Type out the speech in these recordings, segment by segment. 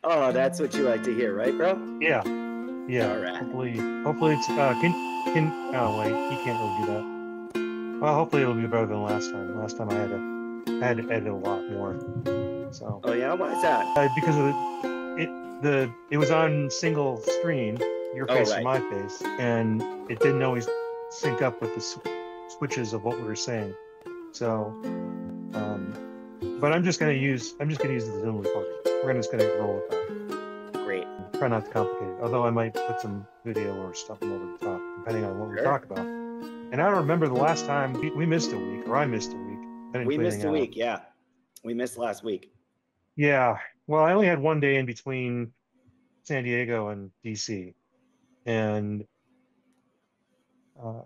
Oh, that's what you like to hear, right, bro? Yeah, yeah. All right. Hopefully it's can. Oh wait, you can't really do that. Well, hopefully it'll be better than last time. Last time I had to edit a lot more. So Oh yeah, why is that? because of it was on single screen, your Oh face and right. my face, and it didn't always sync up with the switches of what we were saying. So, um, but I'm just gonna use the Zoom recording. We're just gonna roll with that. Great. Try not to complicate it. Although I might put some video or something over the top, depending on what we Sure. talk about. And I don't remember the last time we missed a week, or I missed a week. I didn't We put missed anything a out. week, yeah. We missed last week. Yeah. Well, I only had one day in between San Diego and DC, and uh,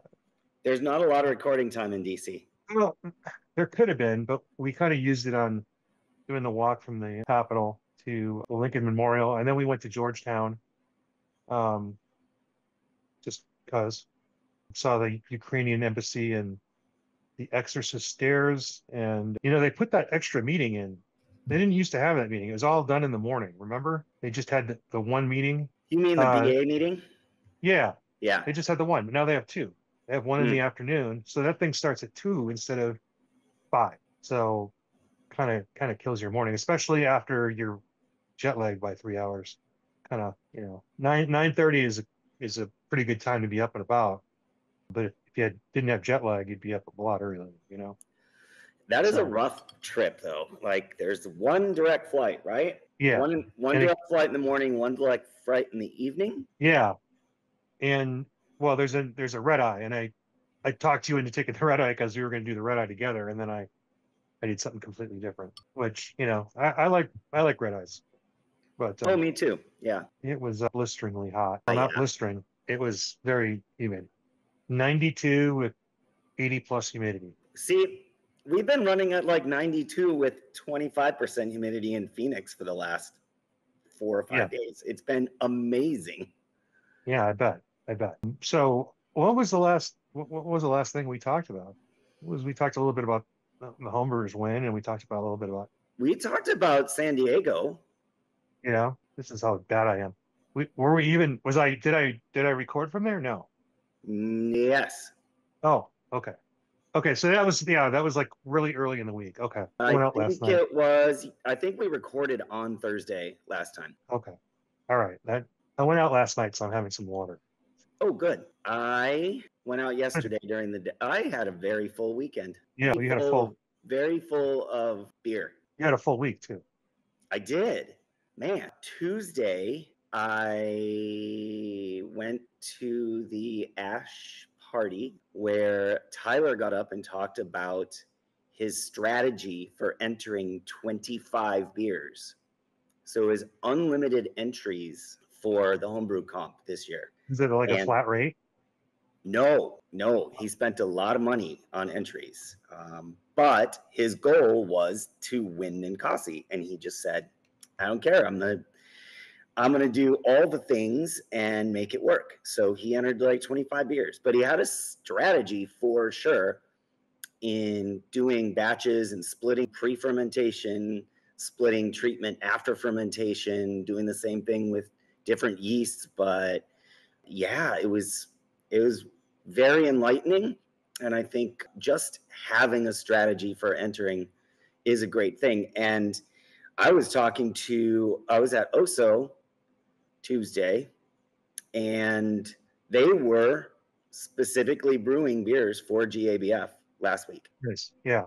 There's not a lot of recording time in DC. well, there could have been, but we kind of used it on doing the walk from the Capitol to the Lincoln Memorial, and then we went to Georgetown, um, just because saw the Ukrainian Embassy and the Exorcist stairs, and they put that extra meeting in. They didn't used to have that meeting. It was all done in the morning. Remember? They just had the one meeting. You mean the Uh, BA meeting? yeah, Yeah. they just had the one, but now they have two. They have one in the Mm. afternoon, so that thing starts at 2 instead of 5. So kind of kills your morning, especially after you're jet lagged by 3 hours. Kind of, 9:30 is a pretty good time to be up and about. But if you didn't have jet lag, you'd be up a lot earlier. That is a So rough trip though. Like there's one direct flight, right? yeah, One and direct flight in the morning, one direct flight in the evening. yeah, and well, there's a red eye, and I talked you into taking the red eye because we were going to do the red eye together, and then I did something completely different, which I like red eyes, but Oh, me too. Yeah. it was blisteringly hot. Well, not Yeah. blistering. It was very humid, 92 with 80 plus humidity. See, we've been running at like 92 with 25% humidity in Phoenix for the last 4 or 5 Yeah, days. It's been amazing. yeah, I bet. So, what was the last thing we talked about? We talked a little bit about the homebrewers win, and we talked about a little bit about, We talked about San Diego. this is how bad I am. Were we even, did I record from there? No. Yes. Oh, okay. Okay. So that was like really early in the week. Okay. I I went out last think night. I think we recorded on Thursday last time. Okay. All right. I went out last night, so I'm having some water. Oh, good. I went out yesterday during the day. I had a very full weekend. Yeah, Very full, very full of beer. you had a full week too. I did. Man, Tuesday, I went to the Ash party where Tyler got up and talked about his strategy for entering 25 beers. So it was unlimited entries for the homebrew comp this year. Is it like a And flat rate? no, he spent a lot of money on entries. But his goal was to win Ninkasi. And he just said, I don't care. I'm gonna do all the things and make it work. So he entered like 25 beers, but he had a strategy for sure in doing batches and splitting pre-fermentation, splitting treatment after fermentation, doing the same thing with different yeasts. But yeah, it was very enlightening. And I think just having a strategy for entering is a great thing. And I was at OSO Tuesday, and they were specifically brewing beers for GABF last week. Yes. Yeah.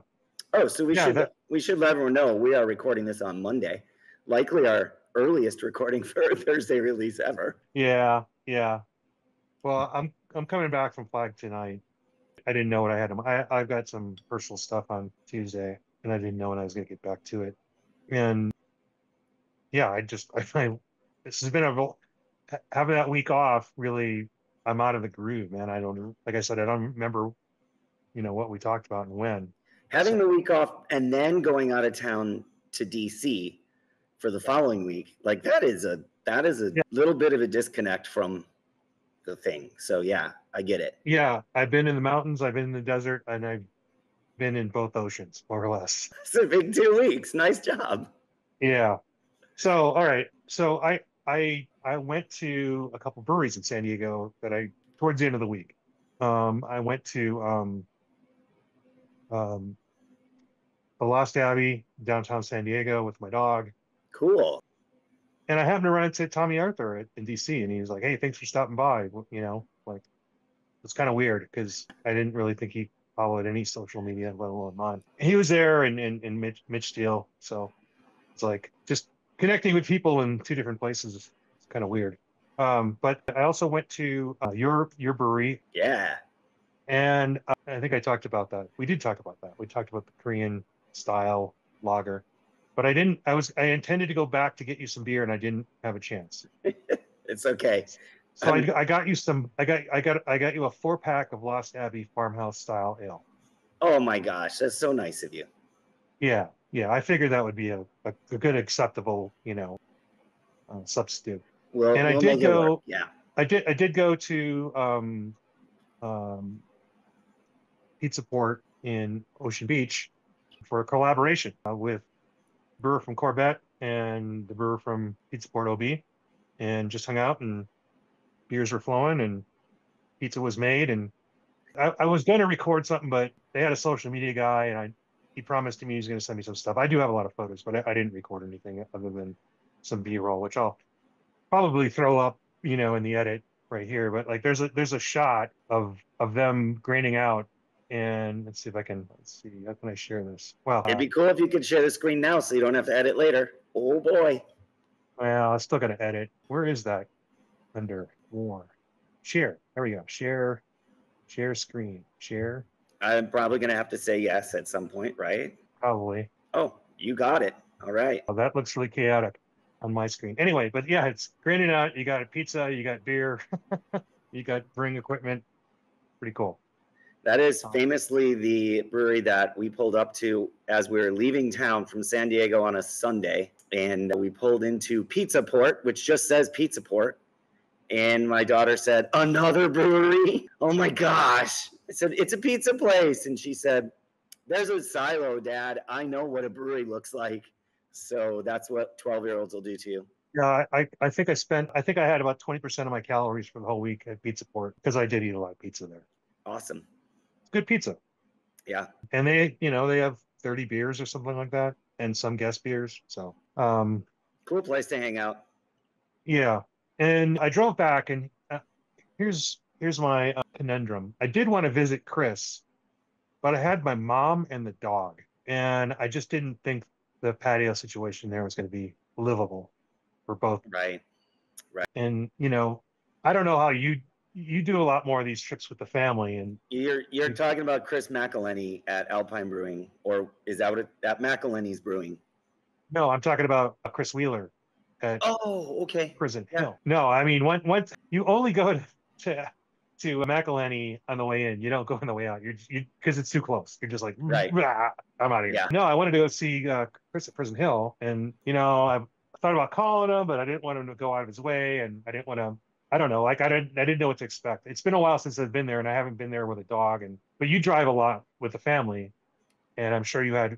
Oh, so we Yeah. should let everyone know we are recording this on Monday, likely our earliest recording for a Thursday release ever. Yeah. Yeah. Well, I'm coming back from Flag tonight. I didn't know what I had. I've got some personal stuff on Tuesday, and I didn't know when I was going to get back to it. And yeah, this has been having that week off. Really, I'm out of the groove, man. Like I said, I don't remember, what we talked about and when. Having So the week off and then going out of town to DC for the following week, like that is a yeah, little bit of a disconnect from the thing. So yeah, I get it. yeah. I've been in the mountains, I've been in the desert, and I've been in both oceans, more or less. It's a big 2 weeks. Nice job. Yeah. So, all right. So I went to a couple breweries in San Diego that I towards the end of the week. I went to um, the Lost Abbey downtown San Diego with my dog, Cool. and I happened to run into Tommy Arthur in DC, and he was like, "Hey, thanks for stopping by." You know, like it's kind of weird because I didn't really think he followed any social media, let alone mine. He was there, and Mitch Steele, so it's like just connecting with people in two different places is kind of weird. But I also went to your brewery, Yeah. and I think I talked about that. We did talk about that. We talked about the Korean style lager, but I intended to go back to get you some beer, and I didn't have a chance. It's okay. So I got you some. I got you a 4-pack of Lost Abbey farmhouse style ale. Oh my gosh, that's so nice of you. Yeah, yeah. I figured that would be a good acceptable, substitute. We'll And we'll make it work. Yeah. I did go to um, Pizza Port in Ocean Beach for a collaboration with the brewer from Corbett and the brewer from Pizza Port OB, and just hung out and beers were flowing and pizza was made. And I was going to record something, but they had a social media guy, and he promised me he was going to send me some stuff. I do have a lot of photos, but I didn't record anything other than some B-roll, which I'll probably throw up, in the edit right here. But like there's a shot of them graining out, and let's see if I can let's see how can I share this? It'd be cool if you could share the screen now so you don't have to edit later. Oh boy. Well, I still got to edit. Where is that? Under more share. There we go. Share screen. Share. I'm probably gonna have to say yes at some point, right? Probably. Oh, you got it. All right. Oh, that looks really chaotic on my screen. Anyway, but yeah, it's graded out. You got a pizza, you got beer, you got brewing equipment. Pretty cool. That is famously the brewery that we pulled up to as we were leaving town from San Diego on a Sunday. And we pulled into Pizza Port, which just says Pizza Port. And my daughter said, "Another brewery? Oh my gosh." I said, "It's a pizza place." And she said, "There's a silo, Dad. I know what a brewery looks like." So that's what 12-year-olds will do to you. Yeah, I think I had about 20% of my calories for the whole week at Pizza Port because I did eat a lot of pizza there. Awesome. It's good pizza. Yeah. And they have 30 beers or something like that and some guest beers. So, cool place to hang out. Yeah. And I drove back, and here's my conundrum. I did want to visit Chris, but I had my mom and the dog, and I just didn't think the patio situation there was going to be livable for both. Right. And I don't know how you do a lot more of these trips with the family, and you're talking about Chris McElhenney at Alpine Brewing, or is that what that McElhenney's Brewing? No, I'm talking about Chris Wheeler at okay. Prison Hill. No, I mean once you only go to McElhenney on the way in, you don't go on the way out. You because it's too close. You're just like, right. I'm out of here. Yeah. No, I wanted to go see Chris at Prison Hill, and I thought about calling him, but I didn't want him to go out of his way, and I didn't want to. I don't know, like I didn't know what to expect. It's been a while since I've been there, and I haven't been there with a dog. But you drive a lot with the family, and I'm sure you had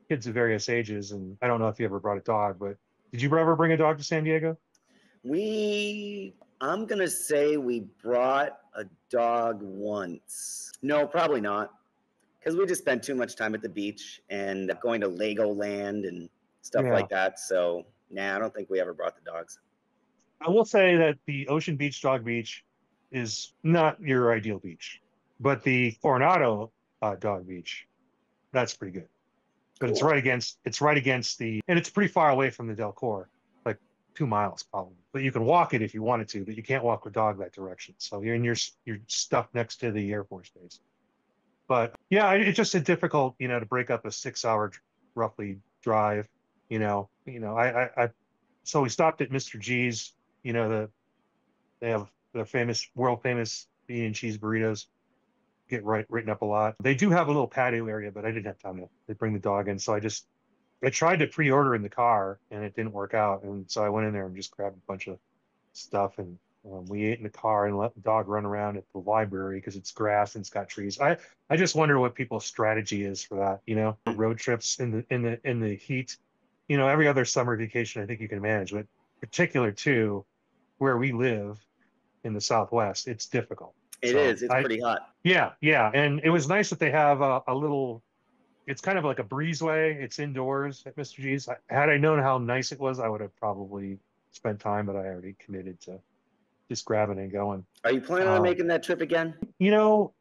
kids of various ages, and I don't know if you ever brought a dog, but did you ever bring a dog to San Diego? I'm gonna say we brought a dog once. No, probably not, because we just spent too much time at the beach and going to Legoland and stuff like that. So, nah, I don't think we ever brought the dogs. I will say that the Ocean Beach Dog Beach is not your ideal beach, but the Coronado Dog Beach, that's pretty good. But Cool. It's right against and it's pretty far away from the Del Cor, like 2 miles probably. But you can walk it if you wanted to, but you can't walk a dog that direction. So you're stuck next to the Air Force Base. But yeah, it's just a difficult, to break up a 6-hour roughly drive. So we stopped at Mr. G's. They have their world famous bean and cheese burritos. Get written up a lot. They do have a little patio area, but I didn't have time to bring the dog in. So I tried to pre-order in the car, and it didn't work out. And so I went in there and just grabbed a bunch of stuff, and we ate in the car and let the dog run around at the library because it's grass and it's got trees. I just wonder what people's strategy is for that. Road trips in the heat. Every other summer vacation I think you can manage, but particular to where we live in the Southwest, it's difficult. It So is. It's pretty hot. yeah. And it was nice that they have a little, it's kind of like a breezeway. It's indoors at Mr. G's. Had I known how nice it was, I would have probably spent time, but I already committed to just grabbing and going. Are you planning on making that trip again? You know,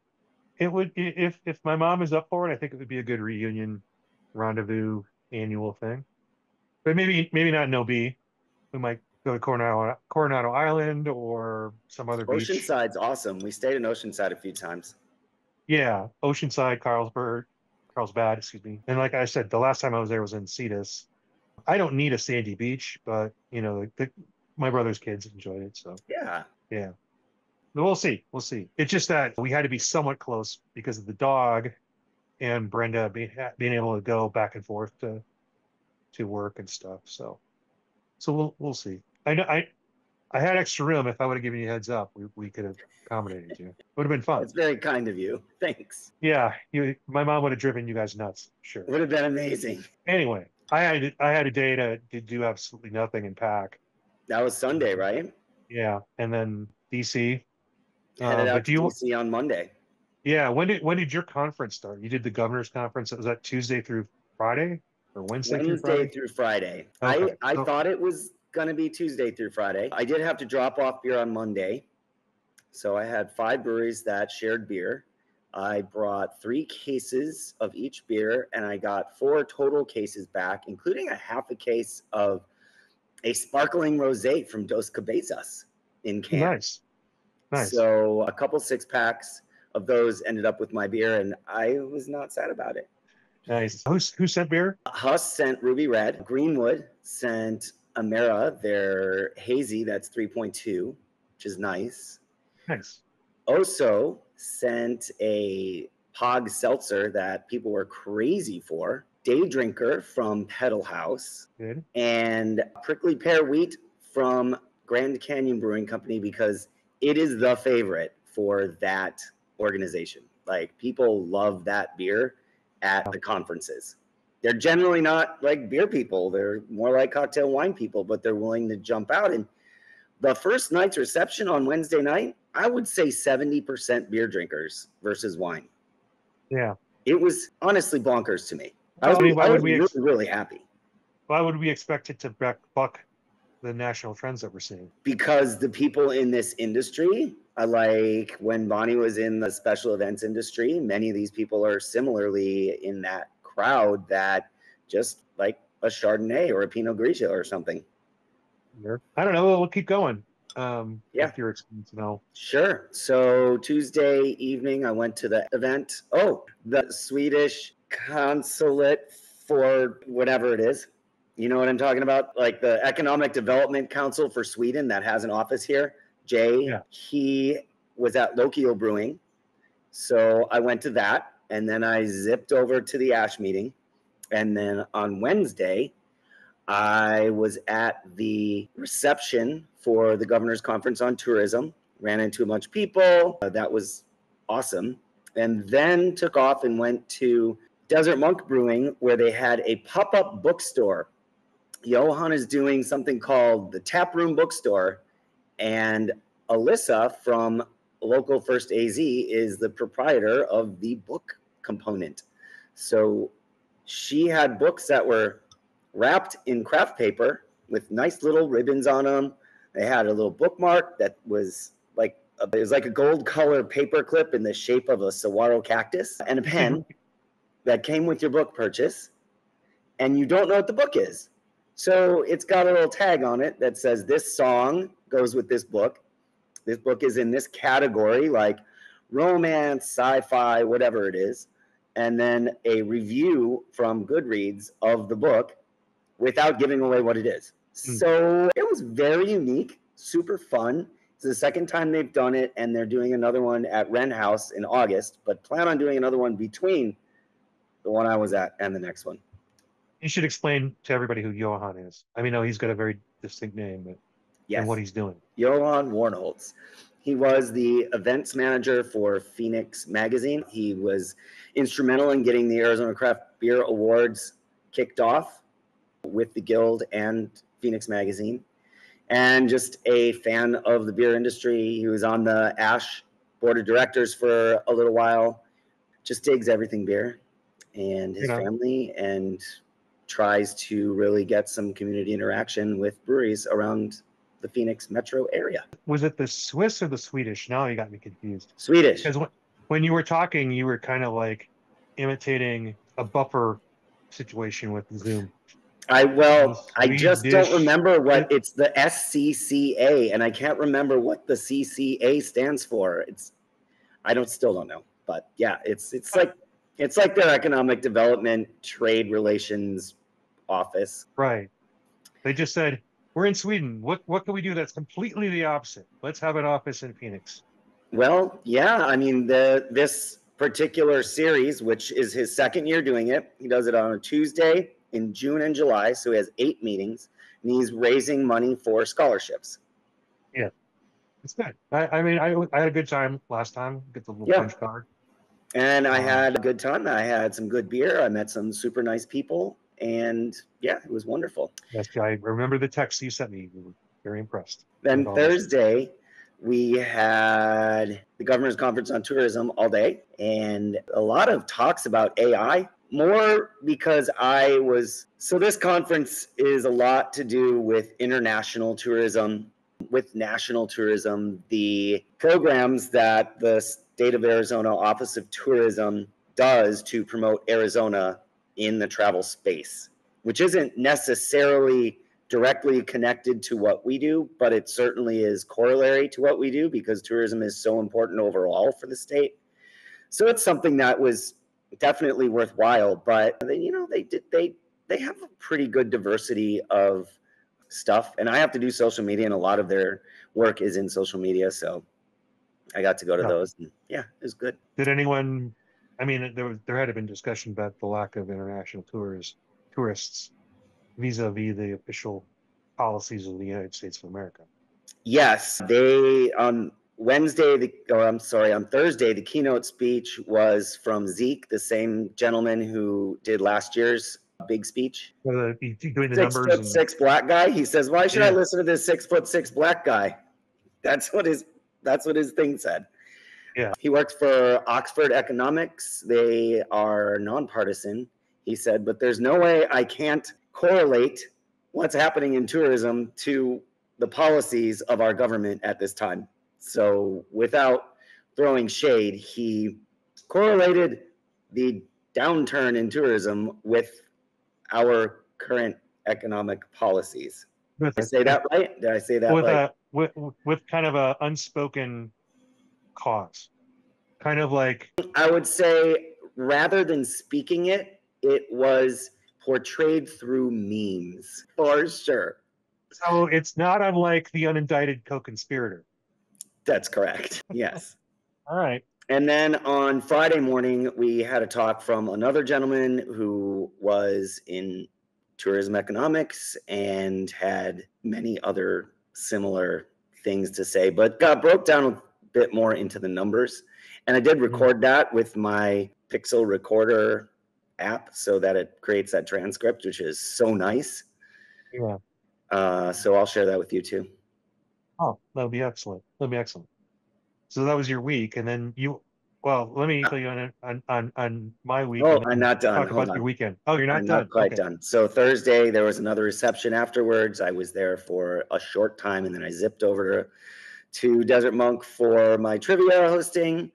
it would, if my mom is up for it, I think it would be a good reunion rendezvous annual thing. But maybe not in OB. We might go to Coronado Island or some other beach. Oceanside's awesome. We stayed in Oceanside a few times. Yeah, Oceanside, Carlsbad, excuse me. And like I said, the last time I was there was in Cetus. I don't need a sandy beach, but you know, my brother's kids enjoyed it, so Yeah. yeah. But we'll see. We'll see. It's just that we had to be somewhat close because of the dog and Brenda being able to go back and forth to work and stuff. So we'll see. I know I had extra room. If I would have given you a heads up, we could have accommodated you. Would have been fun. It's very kind of you. Thanks. Yeah, my mom would have driven you guys nuts, sure. Would have been amazing. Anyway, I had a day to do absolutely nothing and pack. That was Sunday, right? Yeah, and then DC. Headed out But to DC on Monday. Yeah, when did your conference start? You did the governor's conference. Was that Tuesday through Friday or Wednesday through Friday? Through Friday. Okay. I thought it was going to be Tuesday through Friday. I did have to drop off beer on Monday. So I had 5 breweries that shared beer. I brought 3 cases of each beer, and I got 4 total cases back, including a half a case of a sparkling rosé from Dos Cabezas in can. Nice. So a couple 6-packs of those ended up with my beer, and I was not sad about it. Nice. Who sent beer? Huss sent Ruby Red. Greenwood sent Amera, their hazy, that's 3.2, which is nice. Nice. Oso sent a Pog seltzer that people were crazy for. Day Drinker from Pedal House. Good. And Prickly Pear Wheat from Grand Canyon Brewing Company, because it is the favorite for that organization. Like, people love that beer at the conferences. They're generally not like beer people. They're more like cocktail wine people, but they're willing to jump out. And the first night's reception on Wednesday night, I would say 70% beer drinkers versus wine. Yeah. It was honestly bonkers to me. I was really happy. Why would we expect it to buck the national trends that we're seeing? Because the people in this industry, like when Bonnie was in the special events industry, many of these people are similarly in that crowd that just like a Chardonnay or a Pinot Grigio or something. I don't know. We'll keep going. Yeah. If you're experienced, no. Sure. So Tuesday evening, I went to the event. Oh, the Swedish consulate for whatever it is. You know what I'm talking about? Like the Economic Development Council for Sweden that has an office here. Jay, he was at Lokio Brewing. So I went to that, and then I zipped over to the ASH meeting. And then on Wednesday, I was at the reception for the Governor's Conference on Tourism, ran into a bunch of people. That was awesome. And then took off and went to Desert Monk Brewing, where they had a pop-up bookstore. Johan is doing something called the Room Bookstore, and Alyssa from Local First AZ is the proprietor of the book component. So she had books that were wrapped in craft paper with nice little ribbons on them. They had a little bookmark that was like a gold color paper clip in the shape of a saguaro cactus, and a pen that came with your book purchase, and you don't know what the book is. So it's got a little tag on it that says this song goes with this book. This book is in this category, like romance, sci-fi, whatever it is. And then a review from Goodreads of the book without giving away what it is. So it was very unique, super fun. It's the second time they've done it, and they're doing another one at Wren House in August, but plan on doing another one between the one I was at and the next one. You should explain to everybody who Johan is. I mean, no, he's got a very distinct name, but and what he's doing. Johan Warnholtz. He was the events manager for Phoenix Magazine. He was instrumental in getting the Arizona Craft Beer Awards kicked off with the Guild and Phoenix Magazine. and just a fan of the beer industry. He was on the Ash board of directors for a little while. Just digs everything beer and his family, and tries to really get some community interaction with breweries around the Phoenix metro area. Was it the Swiss or the Swedish? Now you got me confused. Swedish. Because when you were talking, you were kind of like imitating a buffer situation with Zoom. I just don't remember what it's the SCCA, and I can't remember what the CCA stands for. I still don't know, but yeah, it's like their economic development trade relations office. Right. They just said, we're in Sweden. What can we do that's completely the opposite? Let's have an office in Phoenix. Well, yeah, I mean, this particular series, which is his second year doing it, he does it on a Tuesday in June and July, so he has 8 meetings, and he's raising money for scholarships. Yeah, it's good. I mean, I had a good time last time. Get the little punch card. And I had a good time. I had some good beer. I met some super nice people, and yeah, it was wonderful. Yes, I remember the text you sent me. We were very impressed. Then Thursday, we had the Governor's Conference on Tourism all day, and a lot of talks about AI, more because so this conference is a lot to do with international tourism, with national tourism, the programs that the State of Arizona Office of Tourism does to promote Arizona in the travel space, which isn't necessarily directly connected to what we do, but it certainly is corollary to what we do because tourism is so important overall for the state. So it's something that was definitely worthwhile, but they have a pretty good diversity of stuff, and I have to do social media, and a lot of their work is in social media, so I got to go to those, and yeah, it was good. Did anyone? I mean, there had been discussion about the lack of international tourists vis-a-vis the official policies of the United States of America. Yes, on Thursday, the keynote speech was from Zeke, the same gentleman who did last year's big speech. Doing the 6'6" black guy. He says, "Why should I listen to this 6'6" black guy?" That's what his thing said. Yeah. He works for Oxford Economics. They are nonpartisan. He said, but there's no way I can't correlate what's happening in tourism to the policies of our government at this time. So without throwing shade, he correlated the downturn in tourism with our current economic policies. Did I say that right? Did I say that right? With kind of a unspoken cause, kind of like, I would say rather than speaking it, it was portrayed through memes for sure. So it's not unlike the unindicted co-conspirator. That's correct. Yes. All right. And then on Friday morning, we had a talk from another gentleman who was in tourism economics and had many other similar things to say, but broke down a bit more into the numbers. And I did record that with my Pixel Recorder app so that it creates that transcript, which is so nice. Yeah. So I'll share that with you too. Oh, that'll be excellent. That'll be excellent. So that was your week, and then let me tell you on my week. Oh, I'm not done. Talk about your weekend. Oh, you're not I'm done. Not quite done. So Thursday there was another reception afterwards. I was there for a short time, and then I zipped over to Desert Monk for my trivia hosting.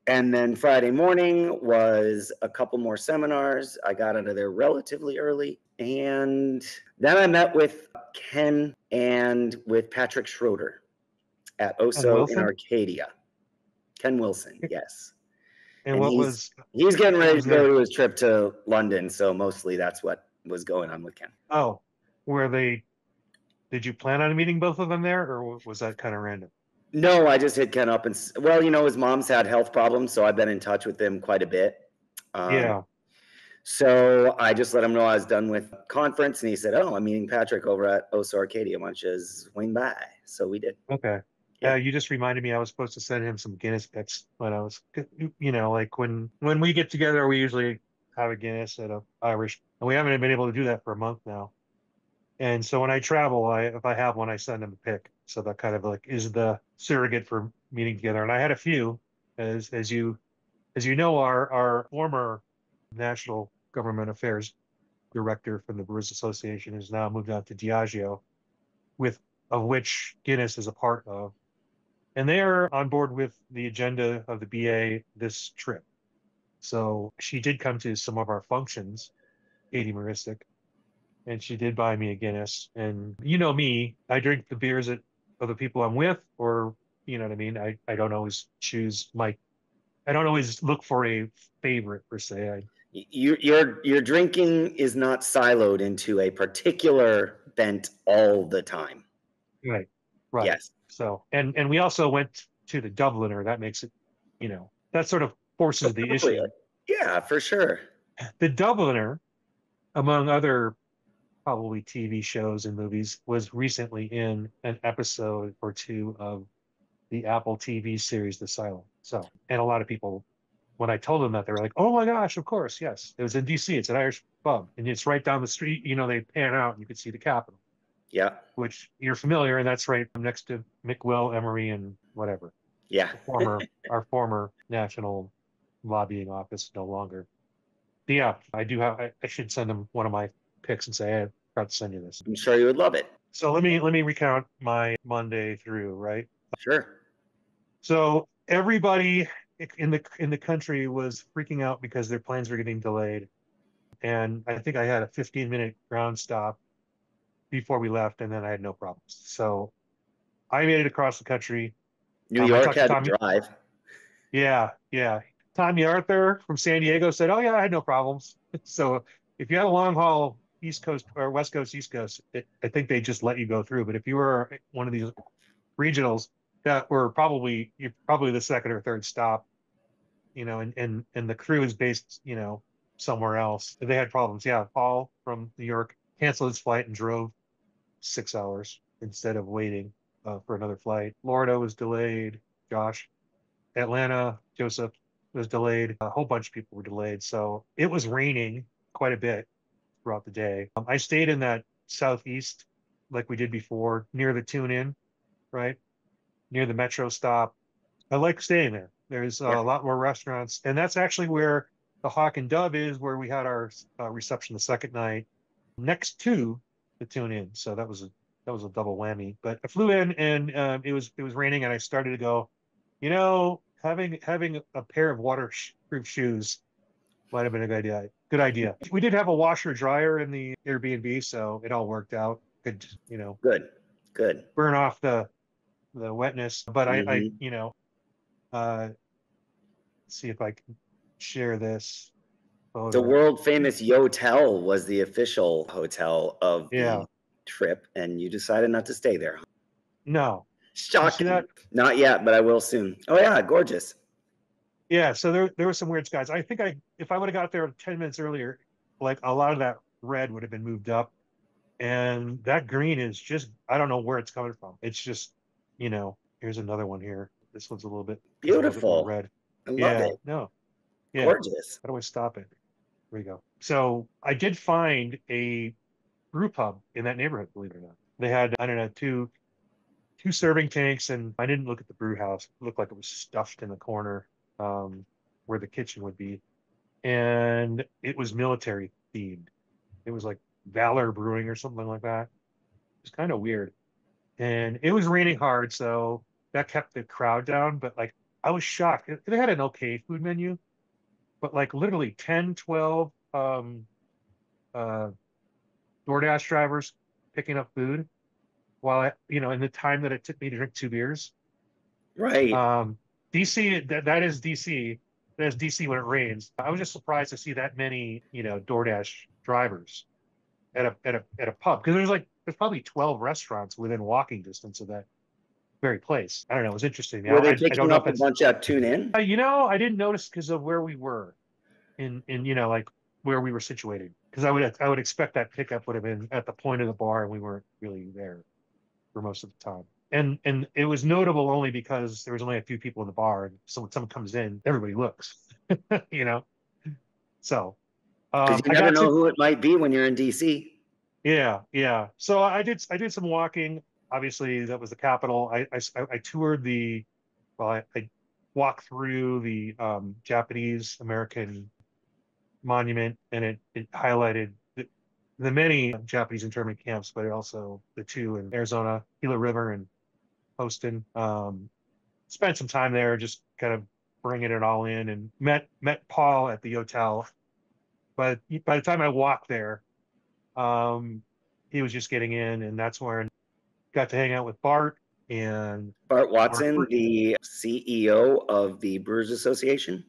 And then Friday morning was a couple more seminars. I got out of there relatively early. And then I met with Ken and with Patrick Schroeder at Oso in Arcadia. Ken Wilson, yes. And he's getting ready to go to his trip to London. So mostly that's what was going on with Ken. Oh, did you plan on meeting both of them there, or was that kind of random? No, I just hit Ken up and, his mom's had health problems, so I've been in touch with him quite a bit. Yeah. So I just let him know I was done with conference, and he said, "Oh, I'm meeting Patrick over at Oso Arcadia. Why don't you swing by?" So we did. Okay. Yeah, you just reminded me I was supposed to send him some Guinness picks when I was, like when we get together, we usually have a Guinness at a Irish, and we haven't been able to do that for a month now. And so when I travel, if I have one, I send them a pic. So that kind of like is the surrogate for meeting together. And I had a few, as you know, our former national government affairs director from the Brewers Association has now moved on to Diageo, with of which Guinness is a part of. And they are on board with the agenda of the BA this trip. So she did come to some of our functions, Katie Maristic, and she did buy me a Guinness. And you know me, I drink the beers of the people I'm with, or you know what I mean. I don't always choose my. I don't always look for a favorite per se. Your drinking is not siloed into a particular bent all the time. Right, right. Yes. So, and we also went to the Dubliner. That makes it, that sort of forces the issue. Appropriate. Yeah, for sure. The Dubliner, among other probably TV shows and movies, was recently in an episode or two of the Apple TV series The Silent. So, and a lot of people, when I told them that, they were like, "Oh my gosh, of course, yes, it was in DC. It's an Irish pub, and it's right down the street. They pan out, and you could see the Capitol, Yeah. which you're familiar, and that's right next to McWill, Emery, and whatever, Yeah. our former national lobbying office, no longer. But yeah, I do have. I should send them one of my pics and say, "Hey, I forgot to send you this." I'm sure you would love it. So let me recount my Monday through, right? Sure. So everybody in the country was freaking out because their planes were getting delayed, and I think I had a 15-minute ground stop before we left, and then I had no problems. So I made it across the country. New I York talked to had to Tommy. drive. Yeah, yeah. Tommy Arthur from San Diego said, "Oh yeah, I had no problems." So if you had a long haul East Coast or West Coast, East Coast, I think they just let you go through. But if you were one of these regionals that were you're probably the second or third stop, and the crew is based, somewhere else. They had problems. Yeah, Paul from New York canceled his flight and drove 6 hours instead of waiting for another flight. Florida was delayed. Josh, Atlanta, Joseph was delayed. A whole bunch of people were delayed. So it was raining quite a bit throughout the day. I stayed in that southeast, like we did before, near the tune in, right? Near the metro stop. I like staying there. There's Yeah. a lot more restaurants, and that's actually where the Hawk and Dove is, where we had our reception the second night, next to the tune in. So that was a double whammy. But I flew in, and it was raining, and I started to go, having a pair of waterproof shoes might have been a good idea. Good idea. We did have a washer dryer in the Airbnb, so it all worked out. Could Good. Good. burn off the wetness. But Hmm. uh, see if I can share this The photo. world famous Yotel was the official hotel of Yeah. the trip, and you decided not to stay there. No. You see Shocking. that? Not yet, but I will soon. Oh yeah, gorgeous. Yeah. So there were some weird skies. I think if I would have got there 10 minutes earlier, like a lot of that red would have been moved up. And that green is just, I don't know where it's coming from. It's just, here's another one here. This one's a little bit, there's a little bit more Beautiful. red. I love Yeah. it. No. Yeah. Gorgeous. How do I stop it? Here we go. So I did find a brew pub in that neighborhood, believe it or not. They had, I don't know, two serving tanks, and I didn't look at the brew house. It looked like it was stuffed in the corner, where the kitchen would be. And it was military themed. It was like Valor Brewing or something like that. It was kind of weird. And it was raining hard, so that kept the crowd down. But like, I was shocked. They had an okay food menu, but like literally 10, 12 uh, DoorDash drivers picking up food while in the time that it took me to drink two beers. Right. Um, DC, that is DC. That is DC when it rains. I was just surprised to see that many, DoorDash drivers at a pub, because there's probably 12 restaurants within walking distance of that very place. I don't know. It was interesting. Were Now they I don't picking know if up a it's bunch at Tune In? I didn't notice because of where we were in like where we were situated. Because I would expect that pickup would have been at the point of the bar, and we weren't really there for most of the time. And it was notable only because there was only a few people in the bar, and so when someone comes in, everybody looks, you know. So Because you I never got know to who it might be when you're in DC. Yeah. So I did some walking. Obviously, that was the capital. I toured I walked through the Japanese American monument, and it highlighted the many Japanese internment camps, but also the two in Arizona, Gila River and Poston. Spent some time there, just kind of bringing it all in, and met Paul at the hotel. But by the time I walked there, um, he was just getting in, and that's where I got to hang out with Bart and Bart Mark. Watson, the CEO of the Brewers Association.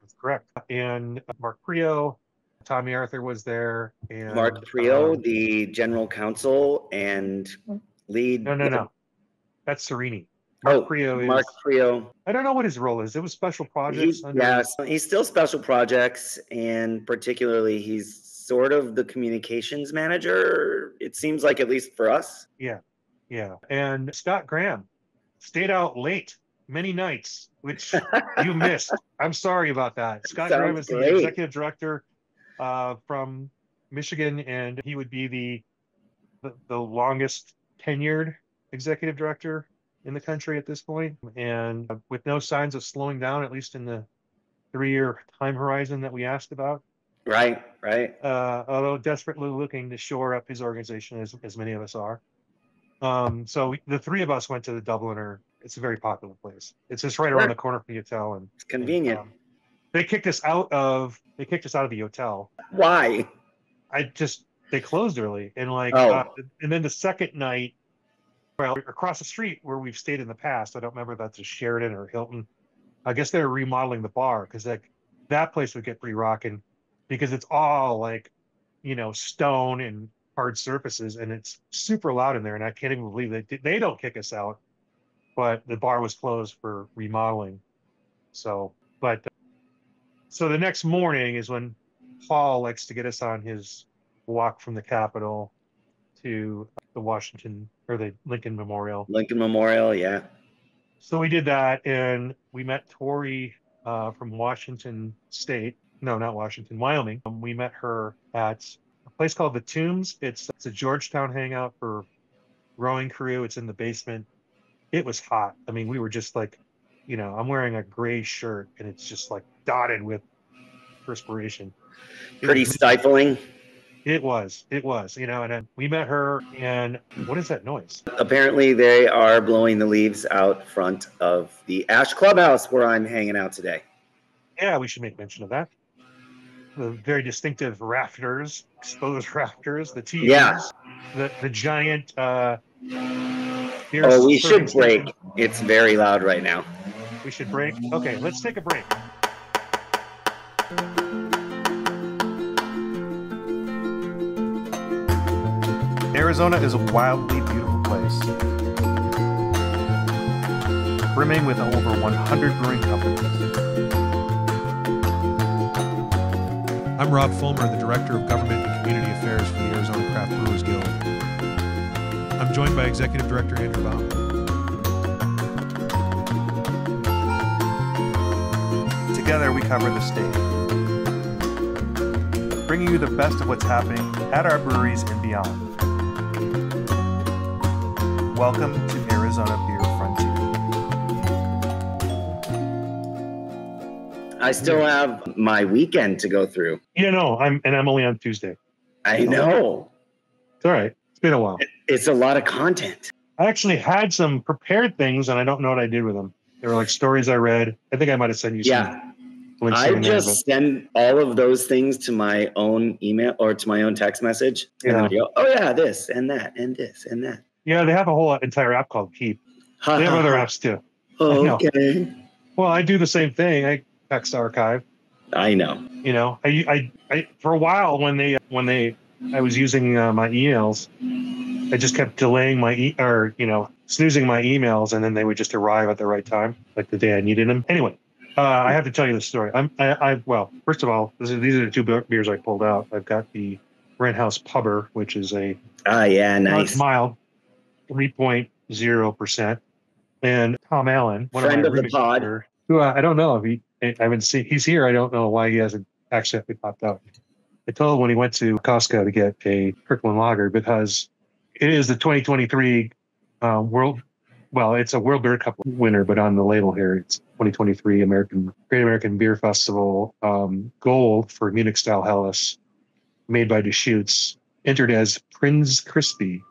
That's correct. And Mark Prio, Tommy Arthur was there, Mark and Prio, the general counsel and lead. no, that's Serini. Mark Prio Mark is, Prio. I don't know what his role is. It was special projects under. Yes, he's still special projects, and particularly he's sort of the communications manager. It seems like, at least for us. Yeah. And Scott Graham stayed out late many nights, which you missed. I'm sorry about that. Scott Graham is the executive director from Michigan, and he would be the longest tenured executive director in the country at this point, and with no signs of slowing down, at least in the 3-year time horizon that we asked about. Right. Although desperately looking to shore up his organization, as many of us are. So the three of us went to the Dubliner. It's a very popular place. It's just right around the corner from the hotel, and it's convenient. They kicked us out of the hotel. Why? They closed early, and and then the second night, well, across the street where we've stayed in the past, I don't remember if that's a Sheraton or Hilton. I guess they were remodeling the bar, because that place would get pretty rocking, because it's all stone and hard surfaces, and it's super loud in there. And I can't even believe they don't kick us out, but the bar was closed for remodeling. So the next morning is when Paul likes to get us on his walk from the Capitol to the Washington, or the Lincoln Memorial. Yeah. So we did that, and we met Tori from Washington State. No, not Washington, Wyoming. We met her at a place called The Tombs. It's a Georgetown hangout for rowing crew. It's in the basement. It was hot. I mean, we were just like, I'm wearing a gray shirt, and it's just like dotted with perspiration. Pretty stifling. It was, and then we met her, and what is that noise? Apparently they are blowing the leaves out front of the Ash Clubhouse where I'm hanging out today. Yeah, we should make mention of that. The very distinctive rafters, exposed rafters, the TVs, the giant we should break. It's very loud right now. We should break? Okay, let's take a break. Arizona is a wildly beautiful place, brimming with over 100 brewing companies. I'm Rob Fullmer, the Director of Government and Community Affairs for the Arizona Craft Brewers Guild. I'm joined by Executive Director Andrew Bauman. Together we cover the state, bringing you the best of what's happening at our breweries and beyond. Welcome to Arizona Beer Frontier. I still have my weekend to go through. I'm only on Tuesday. I know. It's all right. It's been a while. It's a lot of content. I actually had some prepared things, and I don't know what I did with them. They were like stories I read. I think I might have sent you some. I just send all of those things to my own email or to my own text message. And then I go, oh yeah, this and that and this and that. Yeah, they have a whole entire app called Keep. They have other apps too. Okay. Well, I do the same thing. I text archive. I know. I for a while when I was using my emails, I just kept delaying snoozing my emails, and then they would just arrive at the right time, like the day I needed them. Anyway, I have to tell you the story. Well, first of all, these are the two beers I pulled out. I've got the Rent House Pubber, which is a nice, mild, 3.0%, and Tom Allen, friend of the pod, who I don't know if I haven't seen. He's here. I don't know why he hasn't accidentally popped out. I told him when he went to Costco to get a Kirkland Lager because it is the 2023 it's a World Beer Cup winner, but on the label here, it's 2023 Great American Beer Festival gold for Munich Style Helles, made by Deschutes, entered as Prinz Crispy.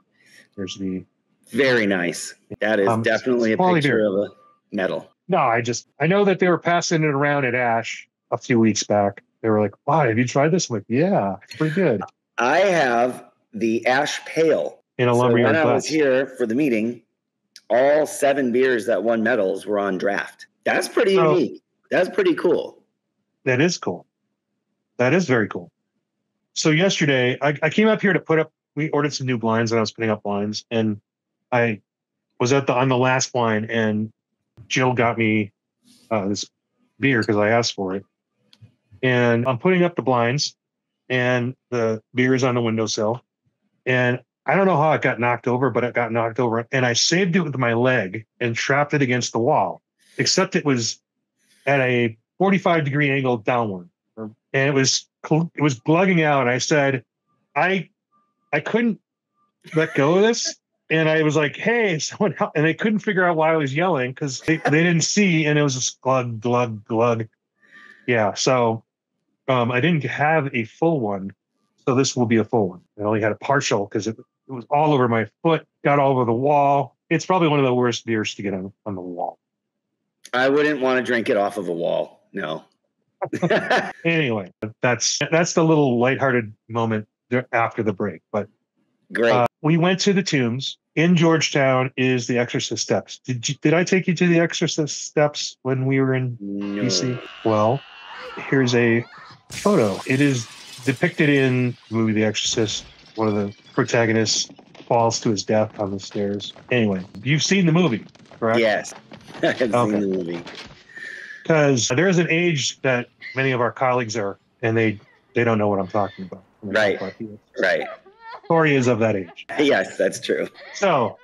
There's the Very nice. That is definitely a picture beer. of a medal. No, I know that they were passing it around at Ash a few weeks back. They were like, "Wow, have you tried this?" I'm like, "Yeah, it's pretty good." I have the Ash Pale. In a So lumberyard when I glass. was here for the meeting, all 7 beers that won medals were on draft. That's pretty unique. That's pretty cool. That is cool. That is very cool. So yesterday, I came up here to we ordered some new blinds, and I was putting up blinds, and I was on the last blind, and Jill got me this beer because I asked for it. And I'm putting up the blinds, and the beer is on the windowsill. And I don't know how it got knocked over, but it got knocked over. And I saved it with my leg and trapped it against the wall, except it was at a 45-degree angle downward. And it was glugging out. And I said, I couldn't let go of this. And I was like, "Hey, someone help." And they couldn't figure out why I was yelling because they didn't see. And it was just glug, glug, glug. Yeah. So I didn't have a full one. So this will be a full one. I only had a partial because it was all over my foot, got all over the wall. It's probably one of the worst beers to get on the wall. I wouldn't want to drink it off of a wall. No. Anyway, that's the little lighthearted moment after the break. But great. We went to the Tombs. In Georgetown is the Exorcist Steps. Did I take you to the Exorcist Steps when we were in D.C.? Well, here's a photo. It is depicted in the movie The Exorcist. One of the protagonists falls to his death on the stairs. Anyway, you've seen the movie, correct? Yes, I've seen the movie. Because there is an age that many of our colleagues are, and they don't know what I'm talking about. Right. Right. Corey is of that age. Yes, that's true. So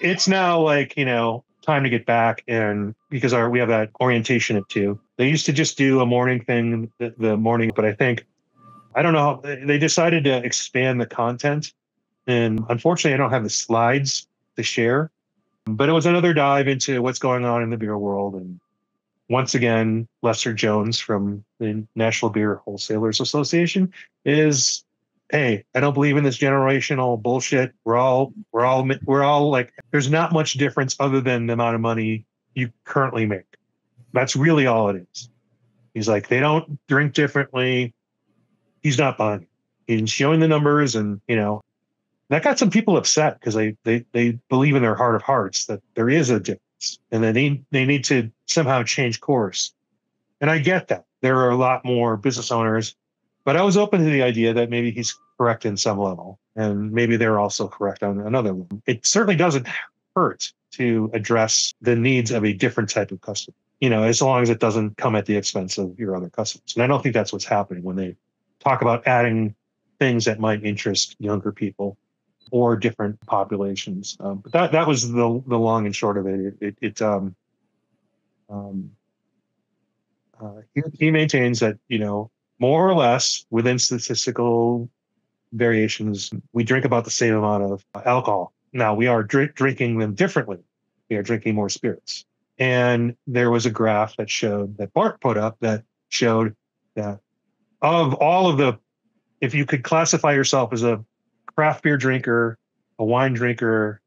it's now like, time to get back, and because we have that orientation at 2. They used to just do a morning thing the morning, but I don't know. They decided to expand the content, and unfortunately, I don't have the slides to share. But it was another dive into what's going on in the beer world, and once again, Lester Jones from the National Beer Wholesalers Association is, "Hey, I don't believe in this generational bullshit. We're all like, there's not much difference other than the amount of money you currently make. That's really all it is." He's like, they don't drink differently. He's not buying it. He's showing the numbers, and that got some people upset because they believe in their heart of hearts that there is a difference, and that they need to somehow change course. And I get that. There are a lot more business owners, but I was open to the idea that maybe he's correct in some level, and maybe they're also correct on another level. It certainly doesn't hurt to address the needs of a different type of customer, as long as it doesn't come at the expense of your other customers. And I don't think that's what's happening when they talk about adding things that might interest younger people or different populations. But that was the long and short of it. He maintains that, more or less within statistical variations, we drink about the same amount of alcohol. Now, we are drinking them differently. We are drinking more spirits. And there was a graph that Bart put up that showed that of all of if you could classify yourself as a craft beer drinker, a wine drinker,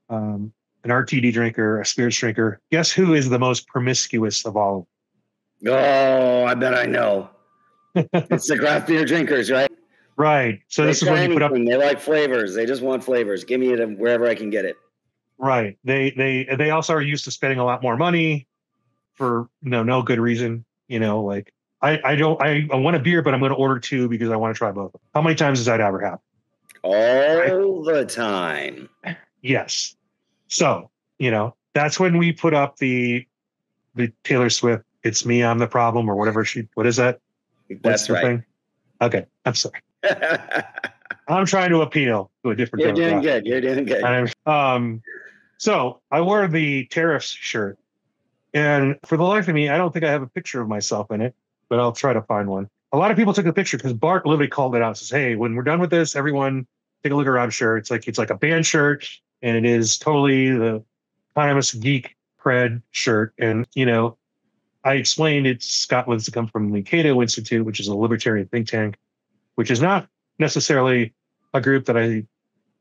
an RTD drinker, a spirits drinker, guess who is the most promiscuous of all? Oh, I bet I know. It's the craft beer drinkers, right? Right. So this is when you put up. They like flavors. They just want flavors. Give me it wherever I can get it. Right. They also are used to spending a lot more money for no good reason. Like I want a beer, but I'm going to order 2 because I want to try both. How many times does that ever happen? All the time. Yes. So, that's when we put up the Taylor Swift, "It's Me, I'm the Problem," or whatever what is that? That's right. Thing? Okay. I'm sorry. I'm trying to appeal to a different You're doing good. You're doing good. So I wore the Tariffs shirt, and for the life of me, I don't think I have a picture of myself in it, but I'll try to find one. a lot of people took a picture because Bart literally called it out. Says, "Hey, when we're done with this, everyone take a look around shirt. It's like a band shirt, and it is totally the Primus geek cred shirt." And I explained it's Scotland's to come from the Cato Institute, which is a libertarian think tank, which is not necessarily a group that I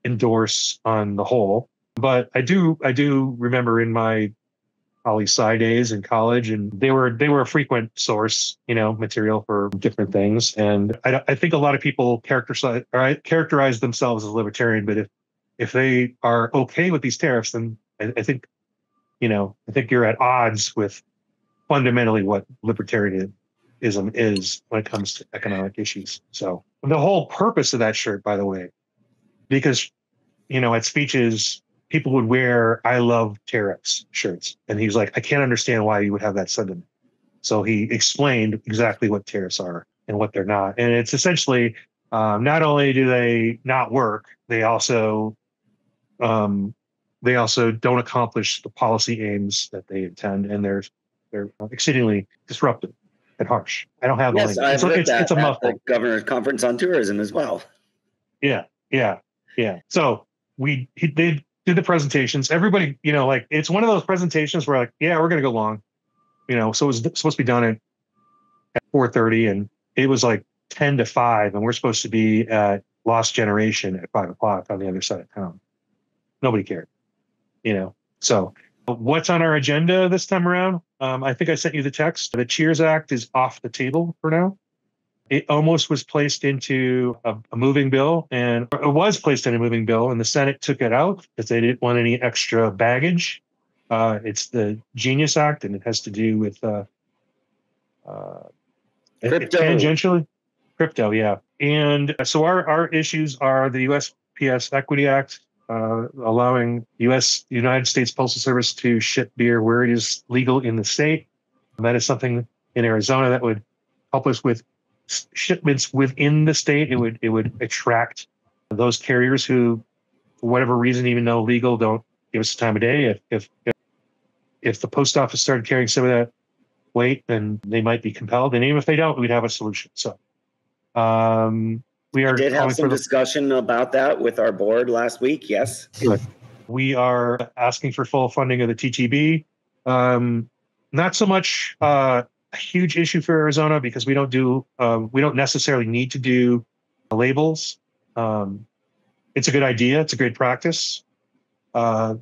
endorse on the whole, but I do remember in my poli-sci days in college, and they were a frequent source, material for different things. And I think a lot of people characterize themselves as libertarian, but if they are okay with these tariffs, then I think you're at odds with fundamentally what libertarianism is when it comes to economic issues. So the whole purpose of that shirt, by the way, because at speeches people would wear "I love tariffs" shirts, and he's like, I can't understand why you would have that sentiment. So he explained exactly what tariffs are and what they're not, and it's essentially not only do they not work, they also don't accomplish the policy aims that they intend, and they're exceedingly disruptive and harsh. I don't have Yes, the I've heard that it's a at mouthful. the Governor's Conference on Tourism as well. Yeah. So they did the presentations. Everybody, it's one of those presentations where like, yeah, we're going to go long, so it was supposed to be done at 4:30, and it was like 10 to 5, and we're supposed to be at Lost Generation at 5 o'clock on the other side of town. Nobody cared, So what's on our agenda this time around? I think I sent you the text. The Cheers Act is off the table for now. It almost was placed into a moving bill, and it was placed in a moving bill, and the Senate took it out because they didn't want any extra baggage. It's the Genius Act, and it has to do with tangentially crypto. Yeah. And so our issues are the USPS Equity Act, allowing United States Postal Service to ship beer where it is legal in the state. And that is something in Arizona that would help us with shipments within the state. It would attract those carriers who, for whatever reason, even though legal, don't give us the time of day. If the post office started carrying some of that weight, then they might be compelled. And even if they don't, we'd have a solution. So we are. I did have some discussion about that with our board last week. Yes. We are asking for full funding of the TTB. Not so much a huge issue for Arizona because we don't necessarily need to do labels. It's a good idea. It's a great practice. I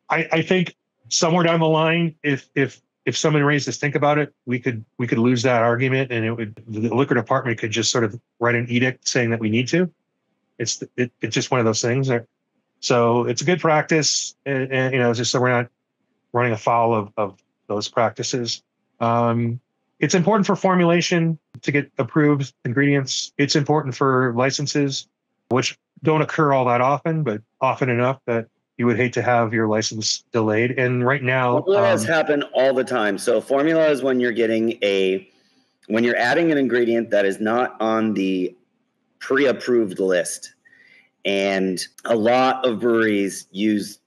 think somewhere down the line, if someone raised us think about it, we could lose that argument, and the liquor department could just sort of write an edict saying that we need to. It's just one of those things. So it's a good practice, and just so we're not running afoul of those practices. It's important for formulation to get approved ingredients. It's important for licenses, which don't occur all that often, but often enough that you would hate to have your license delayed. And right now, formulas happen all the time. So formula is when you're when you're adding an ingredient that is not on the pre-approved list. And a lot of breweries use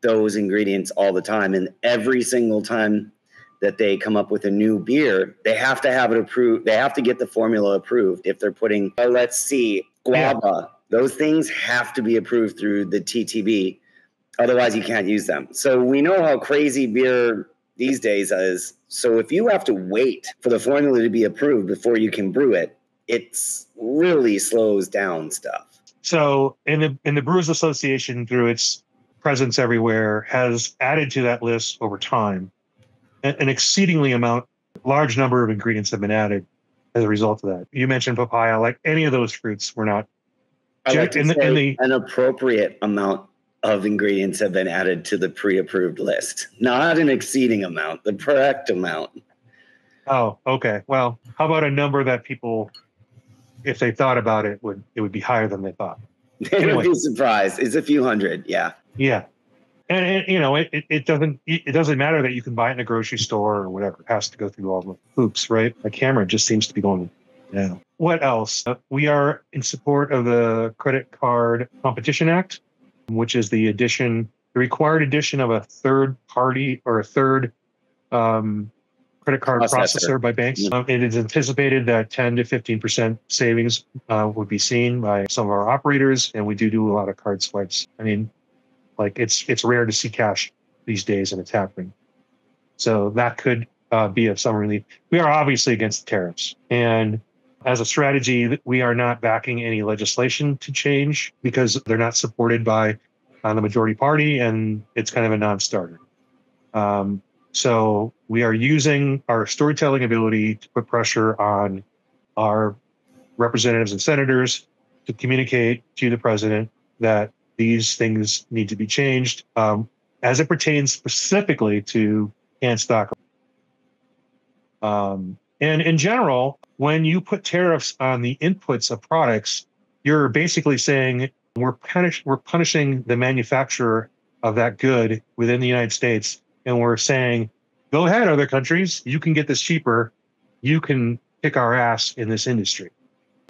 those ingredients all the time. And every single time that they come up with a new beer, they have to have it approved. They have to get the formula approved. If they're putting, guava, those things have to be approved through the TTB. Otherwise, you can't use them. So we know how crazy beer these days is. So if you have to wait for the formula to be approved before you can brew it, it's really slows down stuff. So in the Brewers Association, through its presence everywhere, has added to that list over time. An exceedingly large number of ingredients have been added as a result of that. You mentioned papaya, like any of those fruits were not. I like to say an appropriate amount of ingredients have been added to the pre-approved list, not an exceeding amount, the correct amount. Oh, okay. Well, how about a number that people, if they thought about it, it would be higher than they thought. They would be surprised. It's a few hundred. Yeah. Yeah. And it doesn't matter that you can buy it in a grocery store or whatever. It has to go through all the hoops, right? My camera just seems to be going down. What else? We are in support of the Credit Card Competition Act, which is the required addition of a third party or a third credit credit card processor by banks. It is anticipated that 10 to 15% savings would be seen by some of our operators, and we do a lot of card swipes. I mean, like it's rare to see cash these days, and it's happening. So that could be of some relief. We are obviously against tariffs, and as a strategy, we are not backing any legislation to change because they're not supported by the majority party, and it's kind of a non-starter. So we are using our storytelling ability to put pressure on our representatives and senators to communicate to the president that these things need to be changed as it pertains specifically to canned stock. And in general, when you put tariffs on the inputs of products, you're basically saying we're punishing the manufacturer of that good within the United States. And we're saying, go ahead, other countries, you can get this cheaper. You can kick our ass in this industry.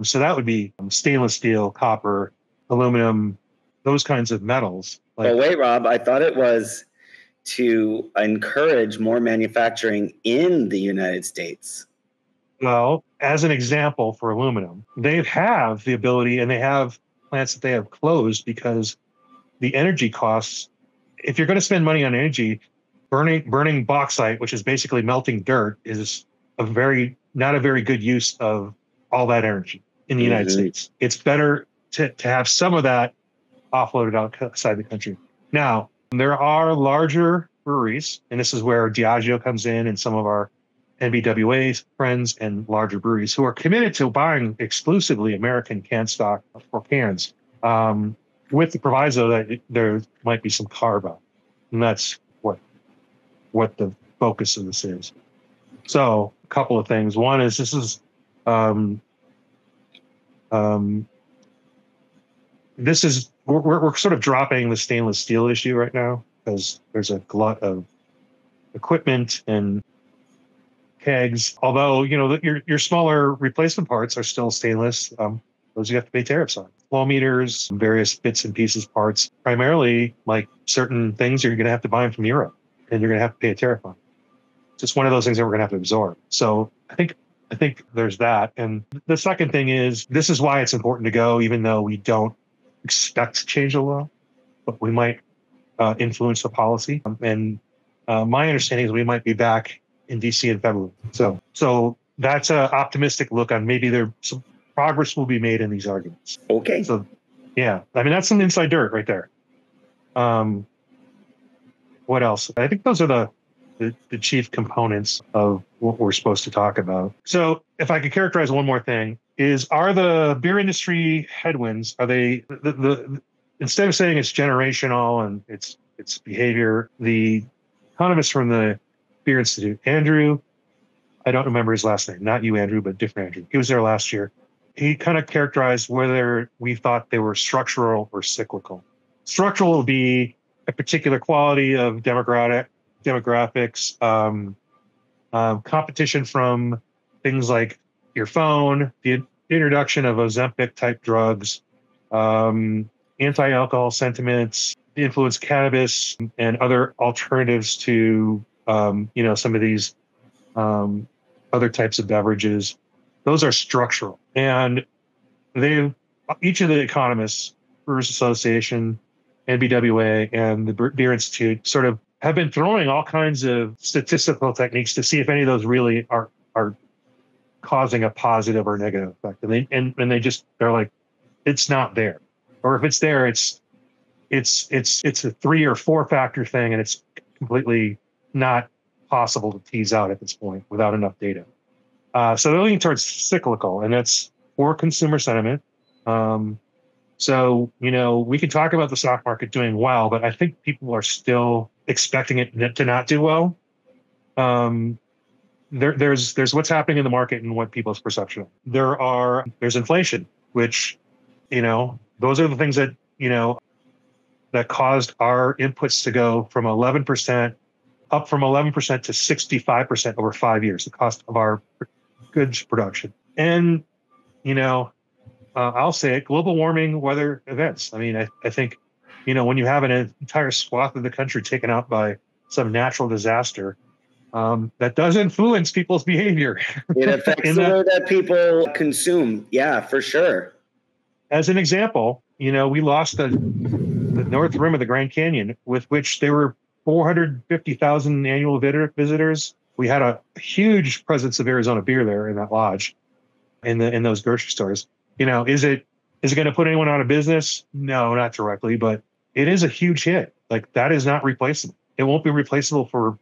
So that would be stainless steel, copper, aluminum, those kinds of metals. Oh, wait, Rob, I thought it was to encourage more manufacturing in the United States. Well, as an example for aluminum, they have the ability, and they have plants that they have closed because the energy costs, if you're going to spend money on energy, burning bauxite, which is basically melting dirt, is not a very good use of all that energy in the United States. It's better to have some of that offloaded outside the country. Now, there are larger breweries, and this is where Diageo comes in and some of our NBWA friends and larger breweries who are committed to buying exclusively American canned stock for cans, with the proviso that there might be some carve out. And that's what the focus of this is. So a couple of things. One is we're sort of dropping the stainless steel issue right now because there's a glut of equipment and kegs. Although, your smaller replacement parts are still stainless. Those you have to pay tariffs on. Flow meters, various bits and pieces parts, primarily like certain things you're going to have to buy them from Europe, and you're going to have to pay a tariff on. It's just one of those things that we're going to have to absorb. So I think there's that. And the second thing is, this is why it's important to go, even though we don't expect to change the law, but we might influence the policy. And my understanding is we might be back in D.C. in February. So that's an optimistic look on maybe some progress will be made in these arguments. Okay. So, yeah, I mean, that's some inside dirt right there. What else? I think those are the chief components of what we're supposed to talk about. So if I could characterize one more thing, are the beer industry headwinds, are they, instead of saying it's generational and it's behavior, the economist from the Beer Institute, Andrew, I don't remember his last name, not you, Andrew, but different Andrew. He was there last year. He kind of characterized whether we thought they were structural or cyclical. Structural would be a particular quality of demographics, competition from things like your phone, the introduction of Ozempic type drugs, anti-alcohol sentiments, the influence of cannabis and other alternatives to, some of these other types of beverages. Those are structural. And each of the economists, Brewers Association, NBWA, and the Beer Institute sort of have been throwing all kinds of statistical techniques to see if any of those really are causing a positive or negative effect. And they're like, it's not there. Or if it's there, it's a 3 or 4 factor thing, and it's completely not possible to tease out at this point without enough data. So they're leaning towards cyclical, and that's for consumer sentiment. So, we can talk about the stock market doing well, but I think people are still expecting it to not do well. There's what's happening in the market and what people's perception. There's inflation, which, those are the things that, that caused our inputs to go from 11% up from 11% to 65% over 5 years, the cost of our goods production. And, I'll say it, global warming, weather events. I mean, I think, when you have an entire swath of the country taken out by some natural disaster, that does influence people's behavior. It affects the way that people consume. Yeah, for sure. As an example, we lost the north rim of the Grand Canyon, with which there were 450,000 annual visitors. We had a huge presence of Arizona beer there in that lodge, in those grocery stores. Is it going to put anyone out of business? No, not directly, but it is a huge hit. Like, that is not replaceable. It won't be replaceable for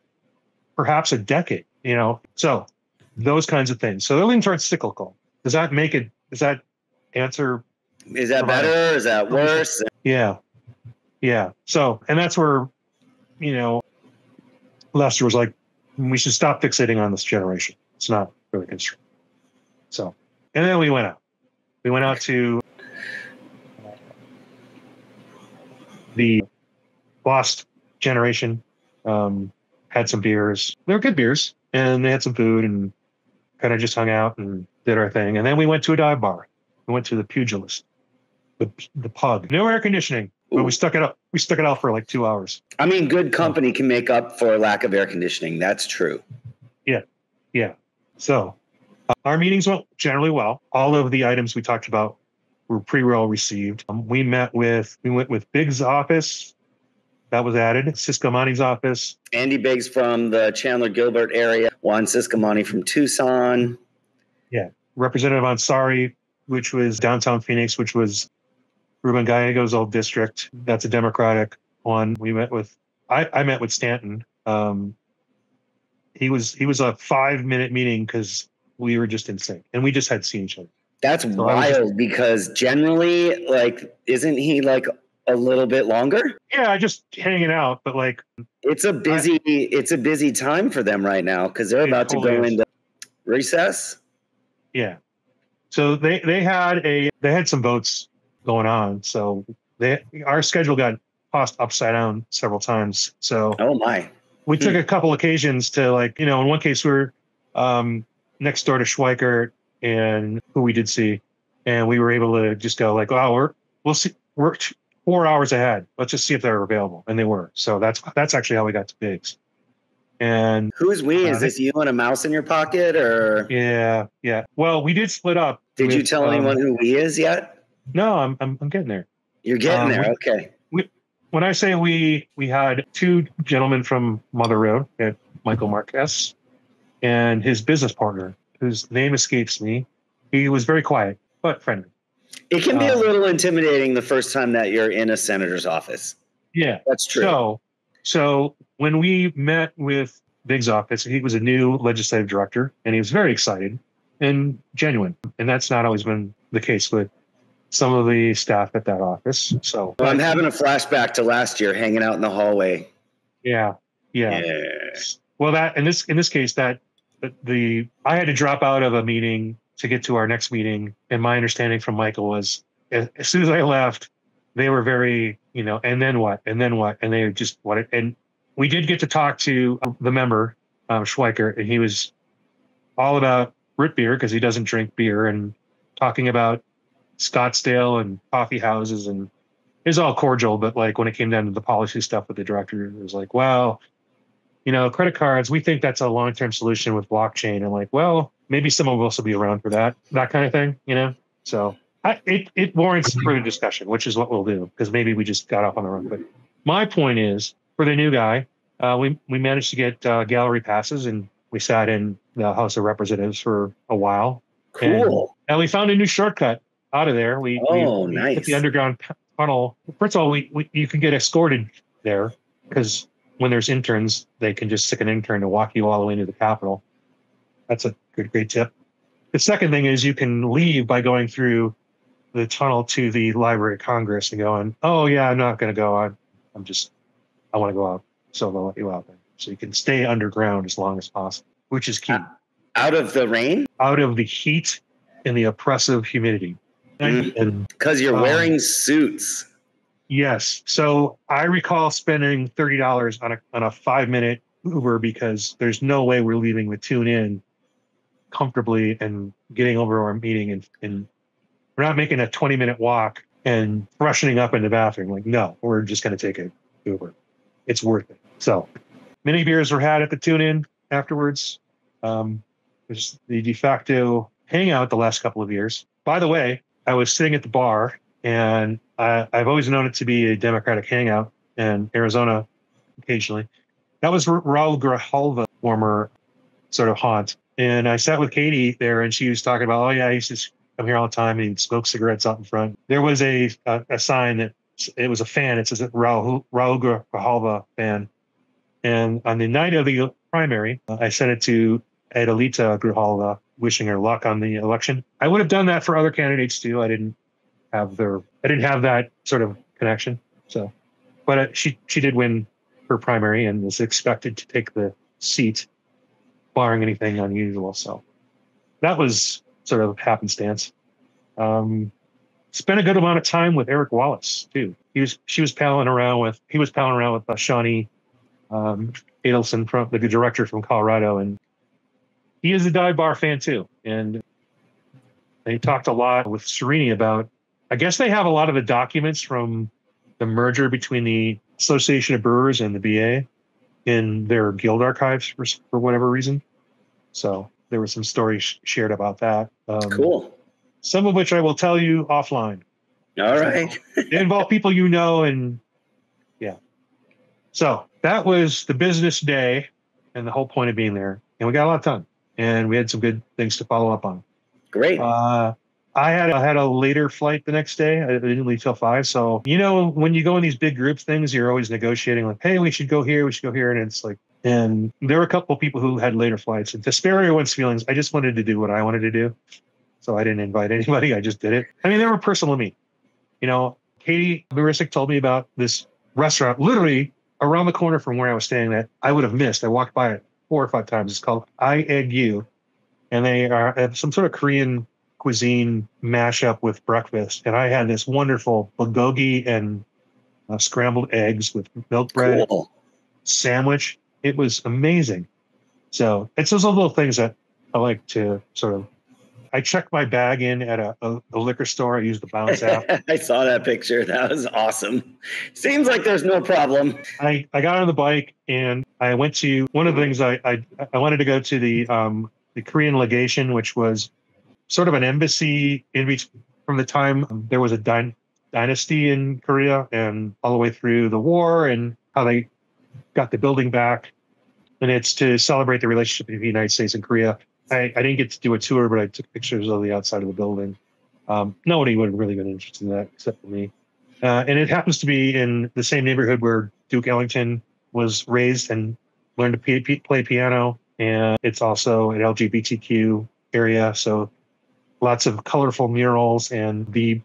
perhaps a decade. So those kinds of things. So they're leaning towards cyclical. Does that answer? Is that better? Is that worse? Yeah. So, and that's where, Lester was like, we should stop fixating on this generation. It's not really constructive. So, and then we went out. We went out to the lost generation, had some beers. They were good beers, and they had some food, and kind of just hung out and did our thing. And then we went to a dive bar. We went to the Pugilist, the pub. No air conditioning, but we stuck it up. We stuck it out for like 2 hours. I mean, good company can make up for lack of air conditioning. That's true. Yeah. So our meetings went generally well. All of the items we talked about were pretty well received. We went with Big's office. That was added. Siscomani's office. Andy Biggs from the Chandler Gilbert area. Juan Siscomani from Tucson. Yeah. Representative Ansari, which was downtown Phoenix, which was Ruben Gallego's old district. That's a Democratic one. We met with, I met with Stanton. He was a 5-minute meeting because we were just in sync and we just had seen each other. That's wild because generally, like, isn't he like a little bit longer? Yeah, just hanging out, but like it's a busy time for them right now because they're about to go into recess. Yeah. So they had some votes going on. So our schedule got tossed upside down several times. So we took a couple occasions to, like, in one case we were next door to Schweikert, and who we did see, and we were able to just go like, oh, we'll see, we're 4 hours ahead. Let's just see if they're available, and they were. So that's actually how we got to Biggs. And who's we? Is this you and a mouse in your pocket, or? Yeah. Well, we did split up. Did you tell anyone who we is yet? No, I'm getting there. You're getting there. Okay. When I say we had two gentlemen from Mother Road, Michael Marquez, and his business partner, whose name escapes me. He was very quiet, but friendly. It can be a little intimidating the first time that you're in a senator's office. Yeah. That's true. So when we met with Big's office, he was a new legislative director, and he was very excited and genuine. And that's not always been the case with some of the staff at that office. So I'm having a flashback to last year, hanging out in the hallway. Yeah. Well, that in this case, I had to drop out of a meeting to get to our next meeting, and my understanding from Michael was, as soon as I left, they were very, and then what, and they just wanted. And we did get to talk to the member, Schweiker, and he was all about root beer because he doesn't drink beer, and talking about Scottsdale and coffee houses, and it was all cordial. But like when it came down to the policy stuff with the director, it was like, well, credit cards, we think that's a long-term solution with blockchain. And like, well, maybe someone will also be around for that kind of thing, So it warrants further discussion, which is what we'll do, because maybe we just got off on the wrong foot. My point is, for the new guy, we managed to get gallery passes, and we sat in the House of Representatives for a while. Cool. And we found a new shortcut out of there. We nice. hit the underground tunnel. First of all, you can get escorted there because when there's interns, they can just stick an intern to walk you all the way into the Capitol. That's a great tip. The second thing is you can leave by going through the tunnel to the Library of Congress and going, oh yeah, I'm not going to go. I want to go out. So they'll let you out there. So you can stay underground as long as possible, which is key. Out of the rain? Out of the heat and the oppressive humidity. Because you're wearing suits. Yes. So I recall spending $30 on a 5-minute Uber because there's no way we're leaving the tune in comfortably and getting over our meeting, and we're not making a 20-minute walk and freshening up in the bathroom. Like, no, we're just going to take an Uber. It's worth it. So many beers were had at the tune in. afterwards. It was the de facto hangout the last couple of years. By the way, I was sitting at the bar, and I've always known it to be a Democratic hangout in Arizona occasionally. That was Raul Grijalva, former sort of haunt. And I sat with Katie there, and she was talking about, oh, yeah, I used to come here all the time and he'd smoke cigarettes out in front. There was a sign that it was a fan. It says Raul Grijalva fan. And on the night of the primary, I sent it to Adelita Grijalva, wishing her luck on the election. I would have done that for other candidates too. I didn't have that sort of connection. So, but she did win her primary and was expected to take the seat, barring anything unusual. So that was sort of happenstance. Spent a good amount of time with Eric Wallace too. He was palling around with Shawnee Adelson, from the director from Colorado, and he is a dive bar fan too. And they talked a lot with Serini about, I guess they have a lot of the documents from the merger between the Association of Brewers and the BA in their guild archives for whatever reason. So there were some stories shared about that. Cool. Some of which I will tell you offline. All right. They involve people you know, and yeah. So that was the business day and the whole point of being there. And we got a lot done. And we had some good things to follow up on. Great. I had a later flight the next day. I didn't leave till 5. So, when you go in these big group things, you're always negotiating like, hey, we should go here. And it's like, and there were a couple of people who had later flights. And to spare everyone's feelings, I just wanted to do what I wanted to do. So I didn't invite anybody. I just did it. I mean, they were personal to me. Katie Marisic told me about this restaurant literally around the corner from where I was staying that I would have missed. I walked by it 4 or 5 times. It's called I Egg You. And they have some sort of Korean cuisine mashup with breakfast. And I had this wonderful bulgogi and scrambled eggs with milk bread sandwich. It was amazing. So it's those little things that I like to sort of, I checked my bag in at a liquor store. I used the Bounce app. I saw that picture. That was awesome. Seems like there's no problem. I got on the bike and I went to one of the things I wanted to go to the Korean legation, which was sort of an embassy from the time there was a dynasty in Korea and all the way through the war and how they got the building back. And it's to celebrate the relationship between the United States and Korea. I didn't get to do a tour, but I took pictures of the outside of the building. Nobody would have really been interested in that except for me. And it happens to be in the same neighborhood where Duke Ellington was raised and learned to play piano. And it's also an LGBTQ area. So lots of colorful murals and the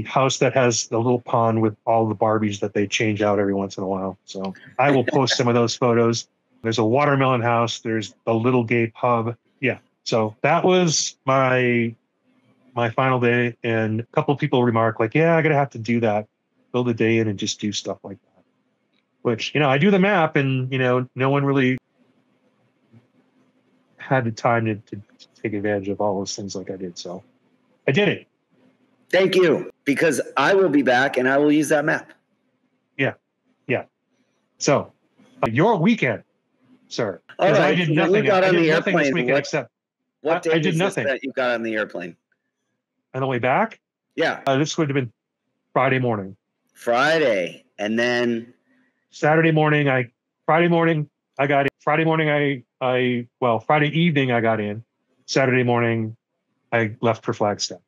house that has the little pond with all the Barbies that they change out every once in a while. So I will post some of those photos. There's a watermelon house. There's a little gay pub. Yeah. So that was my final day. And a couple of people remarked like, yeah, I'm going to have to do that, build a day in and just do stuff like that, which, I do the map and, no one really had the time to take advantage of all those things like I did. So I did it. Thank you, because I will be back and I will use that map. Yeah. Yeah. So your weekend, sir. All right. I did nothing. You got on the nothing this airplane. weekend except What day I did nothing. that you got on the airplane? On the way back? Yeah. This would have been Friday morning. Friday. And then Friday evening I got in. Saturday morning I left for Flagstaff.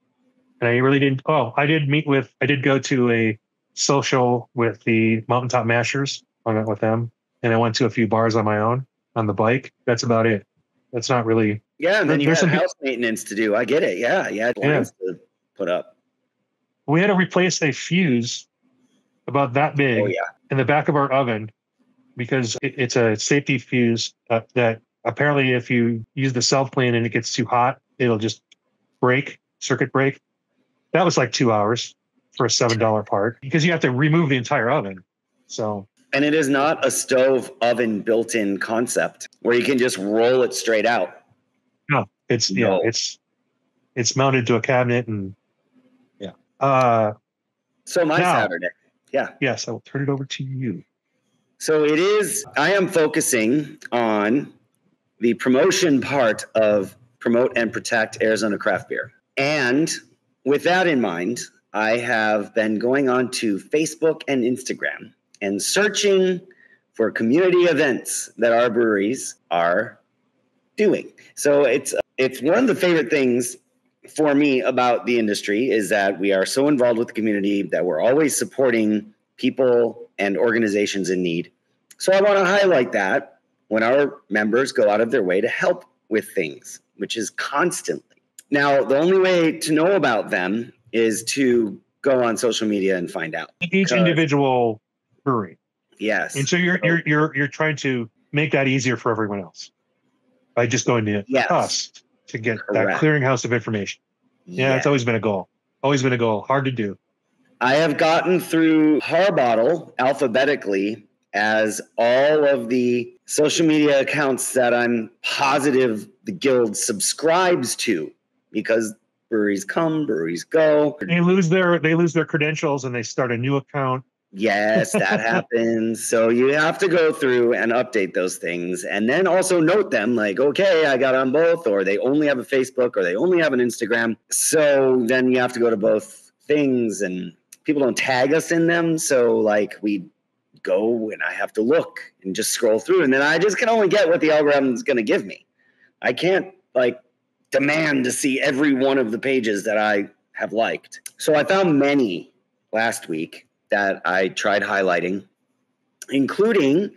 And I really didn't. Oh, I did go to a social with the Mountaintop Mashers. I went with them. And I went to a few bars on my own on the bike. That's about it. That's not really. Yeah. And then you had house maintenance to do. I get it. Yeah. Yeah. Lines to put up. We had to replace a fuse about that big in the back of our oven because it's a safety fuse that apparently if you use the self clean and it gets too hot, it'll just circuit break. That was like 2 hours for a $7 part because you have to remove the entire oven. So. And it is not a stove oven built-in concept where you can just roll it straight out. No, it's mounted to a cabinet and yeah. So my Saturday. Yeah. Yes, I will turn it over to you. So I am focusing on the promotion part of Promote and Protect Arizona Craft Beer. And with that in mind, I have been going on to Facebook and Instagram and searching for community events that our breweries are doing. So it's one of the favorite things for me about the industry is that we are so involved with the community that we're always supporting people and organizations in need. So I want to highlight that when our members go out of their way to help with things, which is constantly. Now, the only way to know about them is to go on social media and find out. Each individual brewery. Yes. And so you're trying to make that easier for everyone else by just going to us to get that clearinghouse of information. Yeah, it's always been a goal. Always been a goal. Hard to do. I have gotten through Harbottle alphabetically as all of the social media accounts that I'm positive the guild subscribes to, because breweries come, breweries go. They lose their credentials and they start a new account. Yes, that happens. So you have to go through and update those things and then also note them like, okay, I got on both, or they only have a Facebook or they only have an Instagram. So then you have to go to both things and people don't tag us in them. So like we go and I have to look and just scroll through, and then I just can only get what the algorithm is going to give me. I can't like demand to see every one of the pages that I have liked. So I found many last week that I tried highlighting, including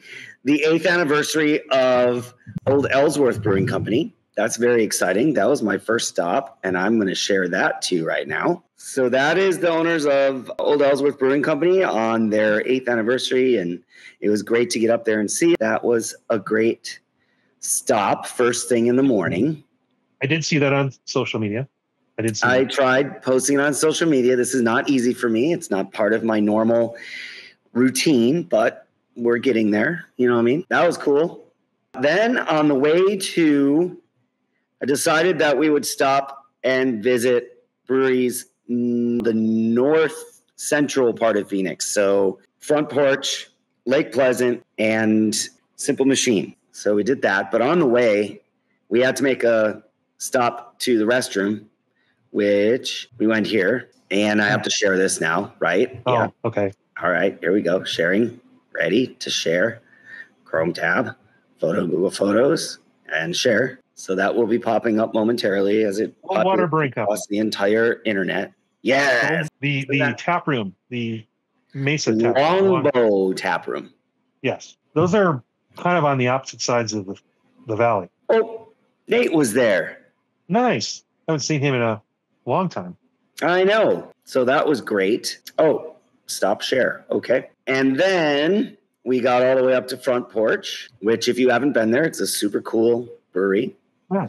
the 8th anniversary of Old Ellsworth Brewing Company. That's very exciting. That was my first stop, and I'm going to share that to you right now. So that is the owners of Old Ellsworth Brewing Company on their 8th anniversary, and it was great to get up there and see. That was a great stop first thing in the morning. I did see that on social media. I tried posting on social media. This is not easy for me. It's not part of my normal routine, but we're getting there. You know what I mean? That was cool. Then on the way to, I decided that we would stop and visit breweries in the north central part of Phoenix. So Front Porch, Lake Pleasant, and Simple Machine. So we did that. But on the way, we had to make a stop to the restroom, which we went here, and I have to share this now, right? Oh, yeah. Okay. All right, here we go. Sharing, ready to share. Chrome tab, photo, Google Photos, and share. So that will be popping up momentarily as it water brewing across the entire internet. Yes. The tap room, the Mesa tap room. Longbow tap room. Yes. Those are kind of on the opposite sides of the valley. Oh, Nate was there. Nice. I haven't seen him in a long time. I know. So that was great. Oh, stop share. Okay. And then we got all the way up to Front Porch, which if you haven't been there, it's a super cool brewery. Yeah.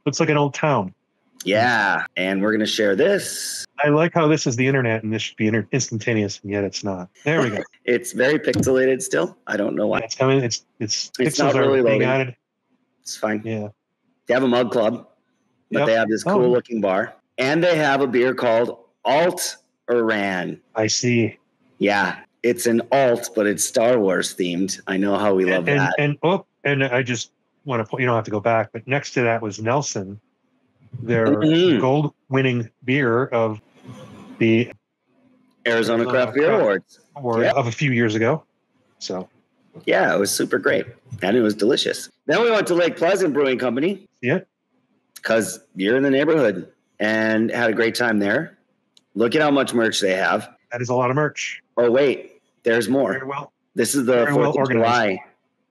Looks like an old town. Yeah. And we're going to share this. I like how this is the internet and this should be instantaneous, and yet it's not. There we go. It's very pixelated still. I don't know why. Yeah, it's coming. It's pixels not really are being loading. added. It's fine. Yeah. They have a mug club. But they have this cool looking bar, and they have a beer called Alt Iran. I see. Yeah, it's an alt, but it's Star Wars themed. I know how we love that. And I just want to point, you don't have to go back, but next to that was Nelson, their gold winning beer of the Arizona Craft Beer Awards of a few years ago. So yeah, it was super great, and it was delicious. Then we went to Lake Pleasant Brewing Company. Yeah. Because you're in the neighborhood, and had a great time there. Look at how much merch they have. That is a lot of merch. Oh, wait, there's more. Very well. This is the 4th of July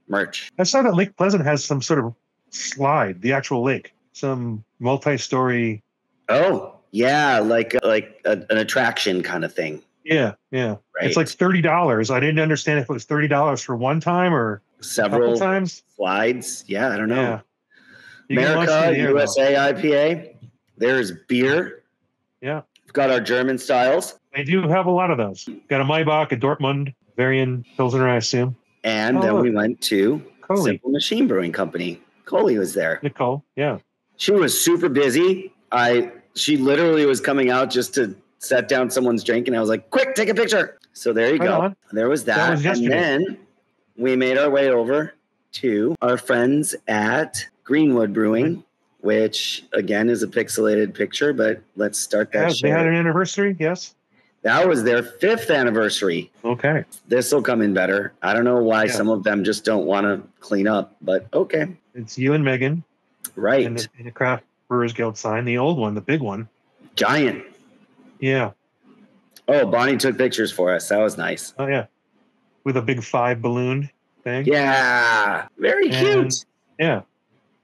merch. I saw that Lake Pleasant has some sort of slide, the actual lake, some multi-story. Oh, yeah, like an attraction kind of thing. Yeah. Right. It's like $30. I didn't understand if it was $30 for one time or several times. Slides. Yeah, I don't know. Yeah. America, USA IPA. There's beer. Yeah. We've got our German styles. They do have a lot of those. Got a Maybach, a Dortmund, Varian Pilsner, I assume. And then we went to Simple Machine Brewing Company. Coley was there. Nicole, yeah. She was super busy. She literally was coming out just to set down someone's drink, and I was like, quick, take a picture. So there you go. There was that. That was yesterday. And then we made our way over to our friends at Greenwood Brewing, which again is a pixelated picture, but let's start that Yeah, show. they had an anniversary, yes? That was their 5th anniversary. Okay. This will come in better. I don't know why Yeah. some of them just don't want to clean up, but okay. It's you and Megan. Right. And the Craft Brewers Guild sign, the old one, the big one. Giant. Yeah. Oh, Bonnie took pictures for us. That was nice. Oh, yeah. With a big 5 balloon thing. Yeah. Very cute. Yeah.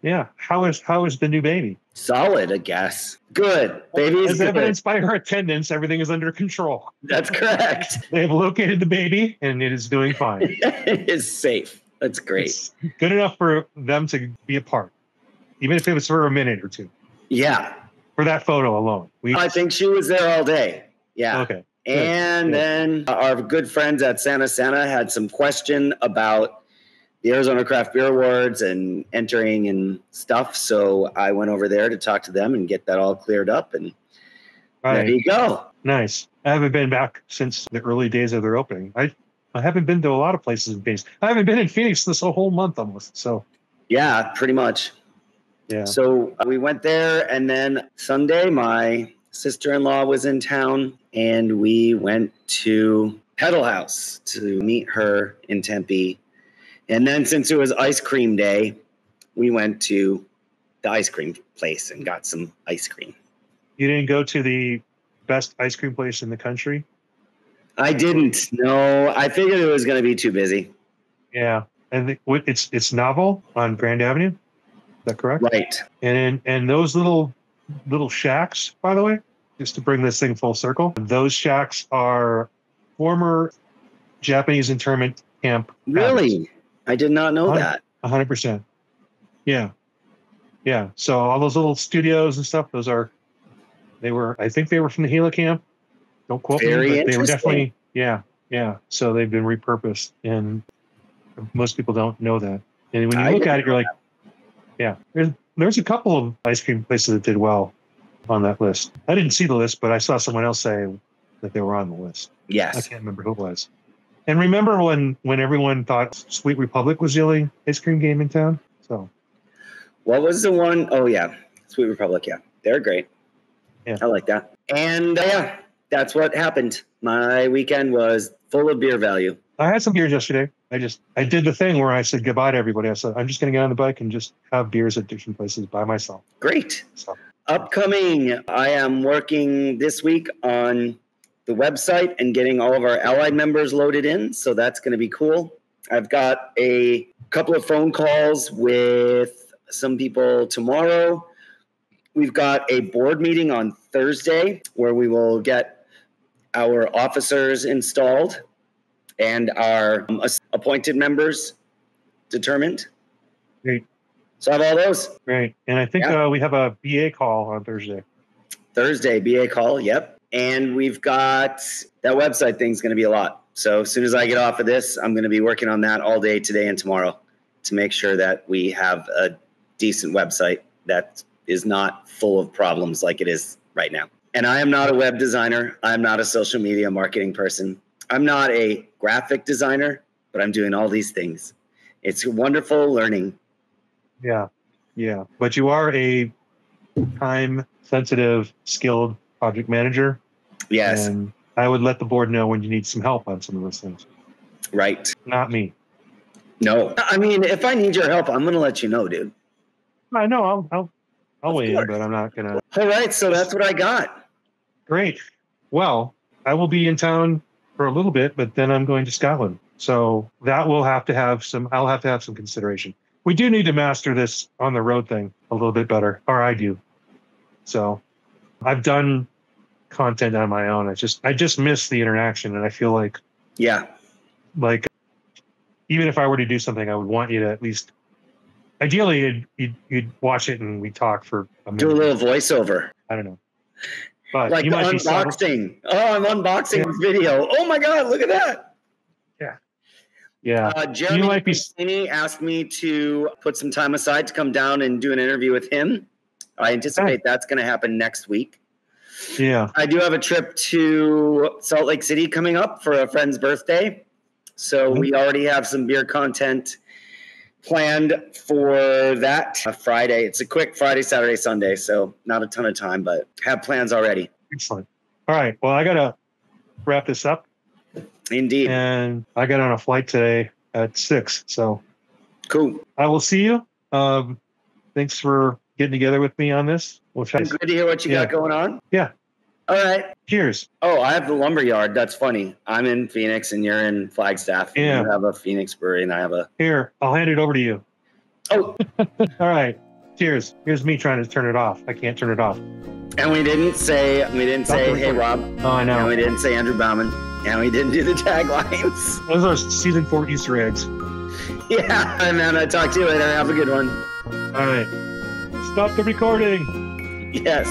Yeah. How is the new baby? Solid, I guess. Good. Baby's As good. evidenced by her attendance, everything is under control. That's correct. They have located the baby, and it is doing fine. It is safe. That's great. It's good enough for them to be apart, even if it was for a minute or two. Yeah. For that photo alone. I think she was there all day. Yeah. Okay. And then our good friends at Santa had some question about the Arizona Craft Beer Awards and entering and stuff. So I went over there to talk to them and get that all cleared up. And there you go. Nice. I haven't been back since the early days of their opening. I haven't been to a lot of places in Phoenix. I haven't been in Phoenix this whole month almost. So yeah, pretty much. Yeah. So we went there, and then Sunday, my sister-in-law was in town, and we went to Pedal House to meet her in Tempe. And then since it was ice cream day, we went to the ice cream place and got some ice cream. You didn't go to the best ice cream place in the country? I didn't. No, I figured it was going to be too busy. Yeah. And it's Novel on Grand Avenue. Is that correct? Right. And those little shacks, by the way, just to bring this thing full circle, those shacks are former Japanese internment camp. Really? cabins. I did not know that. 100%. Yeah. Yeah. So all those little studios and stuff, I think they were from the Gila camp. Don't quote me, but they were definitely, yeah. So they've been repurposed, and most people don't know that. And when you look at it, you're like, yeah, there's a couple of ice cream places that did well on that list. I didn't see the list, but I saw someone else say that they were on the list. Yes. I can't remember who it was. And remember when everyone thought Sweet Republic was the only ice cream game in town? So what was the one? Oh, yeah. Sweet Republic. Yeah. They're great. Yeah. I like that. And yeah, that's what happened. My weekend was full of beer value. I had some beers yesterday. I did the thing where I said goodbye to everybody. I said, I'm just going to get on the bike and just have beers at different places by myself. Great. So. Upcoming, I am working this week on the website and getting all of our allied members loaded in. So that's going to be cool. I've got a couple of phone calls with some people tomorrow. We've got a board meeting on Thursday where we will get our officers installed and our appointed members determined. Great. So I have all those. Great. And I think we have a BA call on Thursday. BA call, yep. And we've got that website thing's going to be a lot. So as soon as I get off of this, I'm going to be working on that all day today and tomorrow to make sure that we have a decent website that is not full of problems like it is right now. And I am not a web designer. I'm not a social media marketing person. I'm not a graphic designer, but I'm doing all these things. It's wonderful learning. Yeah. But you are a time-sensitive, skilled project manager. Yes. And I would let the board know when you need some help on some of those things. Right. Not me. No. I mean, if I need your help, I'm going to let you know, dude. I know. I'll weigh in, but I'm not going to. All right. So that's what I got. Great. Well, I will be in town for a little bit, but then I'm going to Scotland. So that will have to have I'll have to have some consideration. We do need to master this on the road thing a little bit better, or I do. So I've done content on my own. I just miss the interaction, and I feel like, like even if I were to do something, I would want you to at least, ideally, you'd watch it and we talk for a minute. Do a little voiceover. I don't know. But like you the might unboxing. I'm unboxing this video. Oh my God, look at that. Yeah. Jeremy Christini asked me to put some time aside to come down and do an interview with him. I anticipate that's going to happen next week. Yeah. I do have a trip to Salt Lake City coming up for a friend's birthday. So we already have some beer content planned for that Friday. It's a quick Friday, Saturday, Sunday, so not a ton of time, but have plans already. Excellent. All right. Well, I got to wrap this up. Indeed. And I got on a flight today at 6. So cool. I will see you. Thanks for getting together with me on this. We'll try. Good to hear what you got going on. Yeah. All right. Cheers. Oh, I have the lumberyard. That's funny. I'm in Phoenix and you're in Flagstaff. Yeah. You have a Phoenix brewery and I have a... Here, I'll hand it over to you. Oh. All right. Cheers. Here's me trying to turn it off. I can't turn it off. And we didn't say, hey, Rob. Oh, I know. And we didn't say Andrew Bauman. And we didn't do the taglines. Those are season 4 Easter eggs. Yeah. And then I'll talk to you later. Have a good one. All right. Stop the recording. Yes.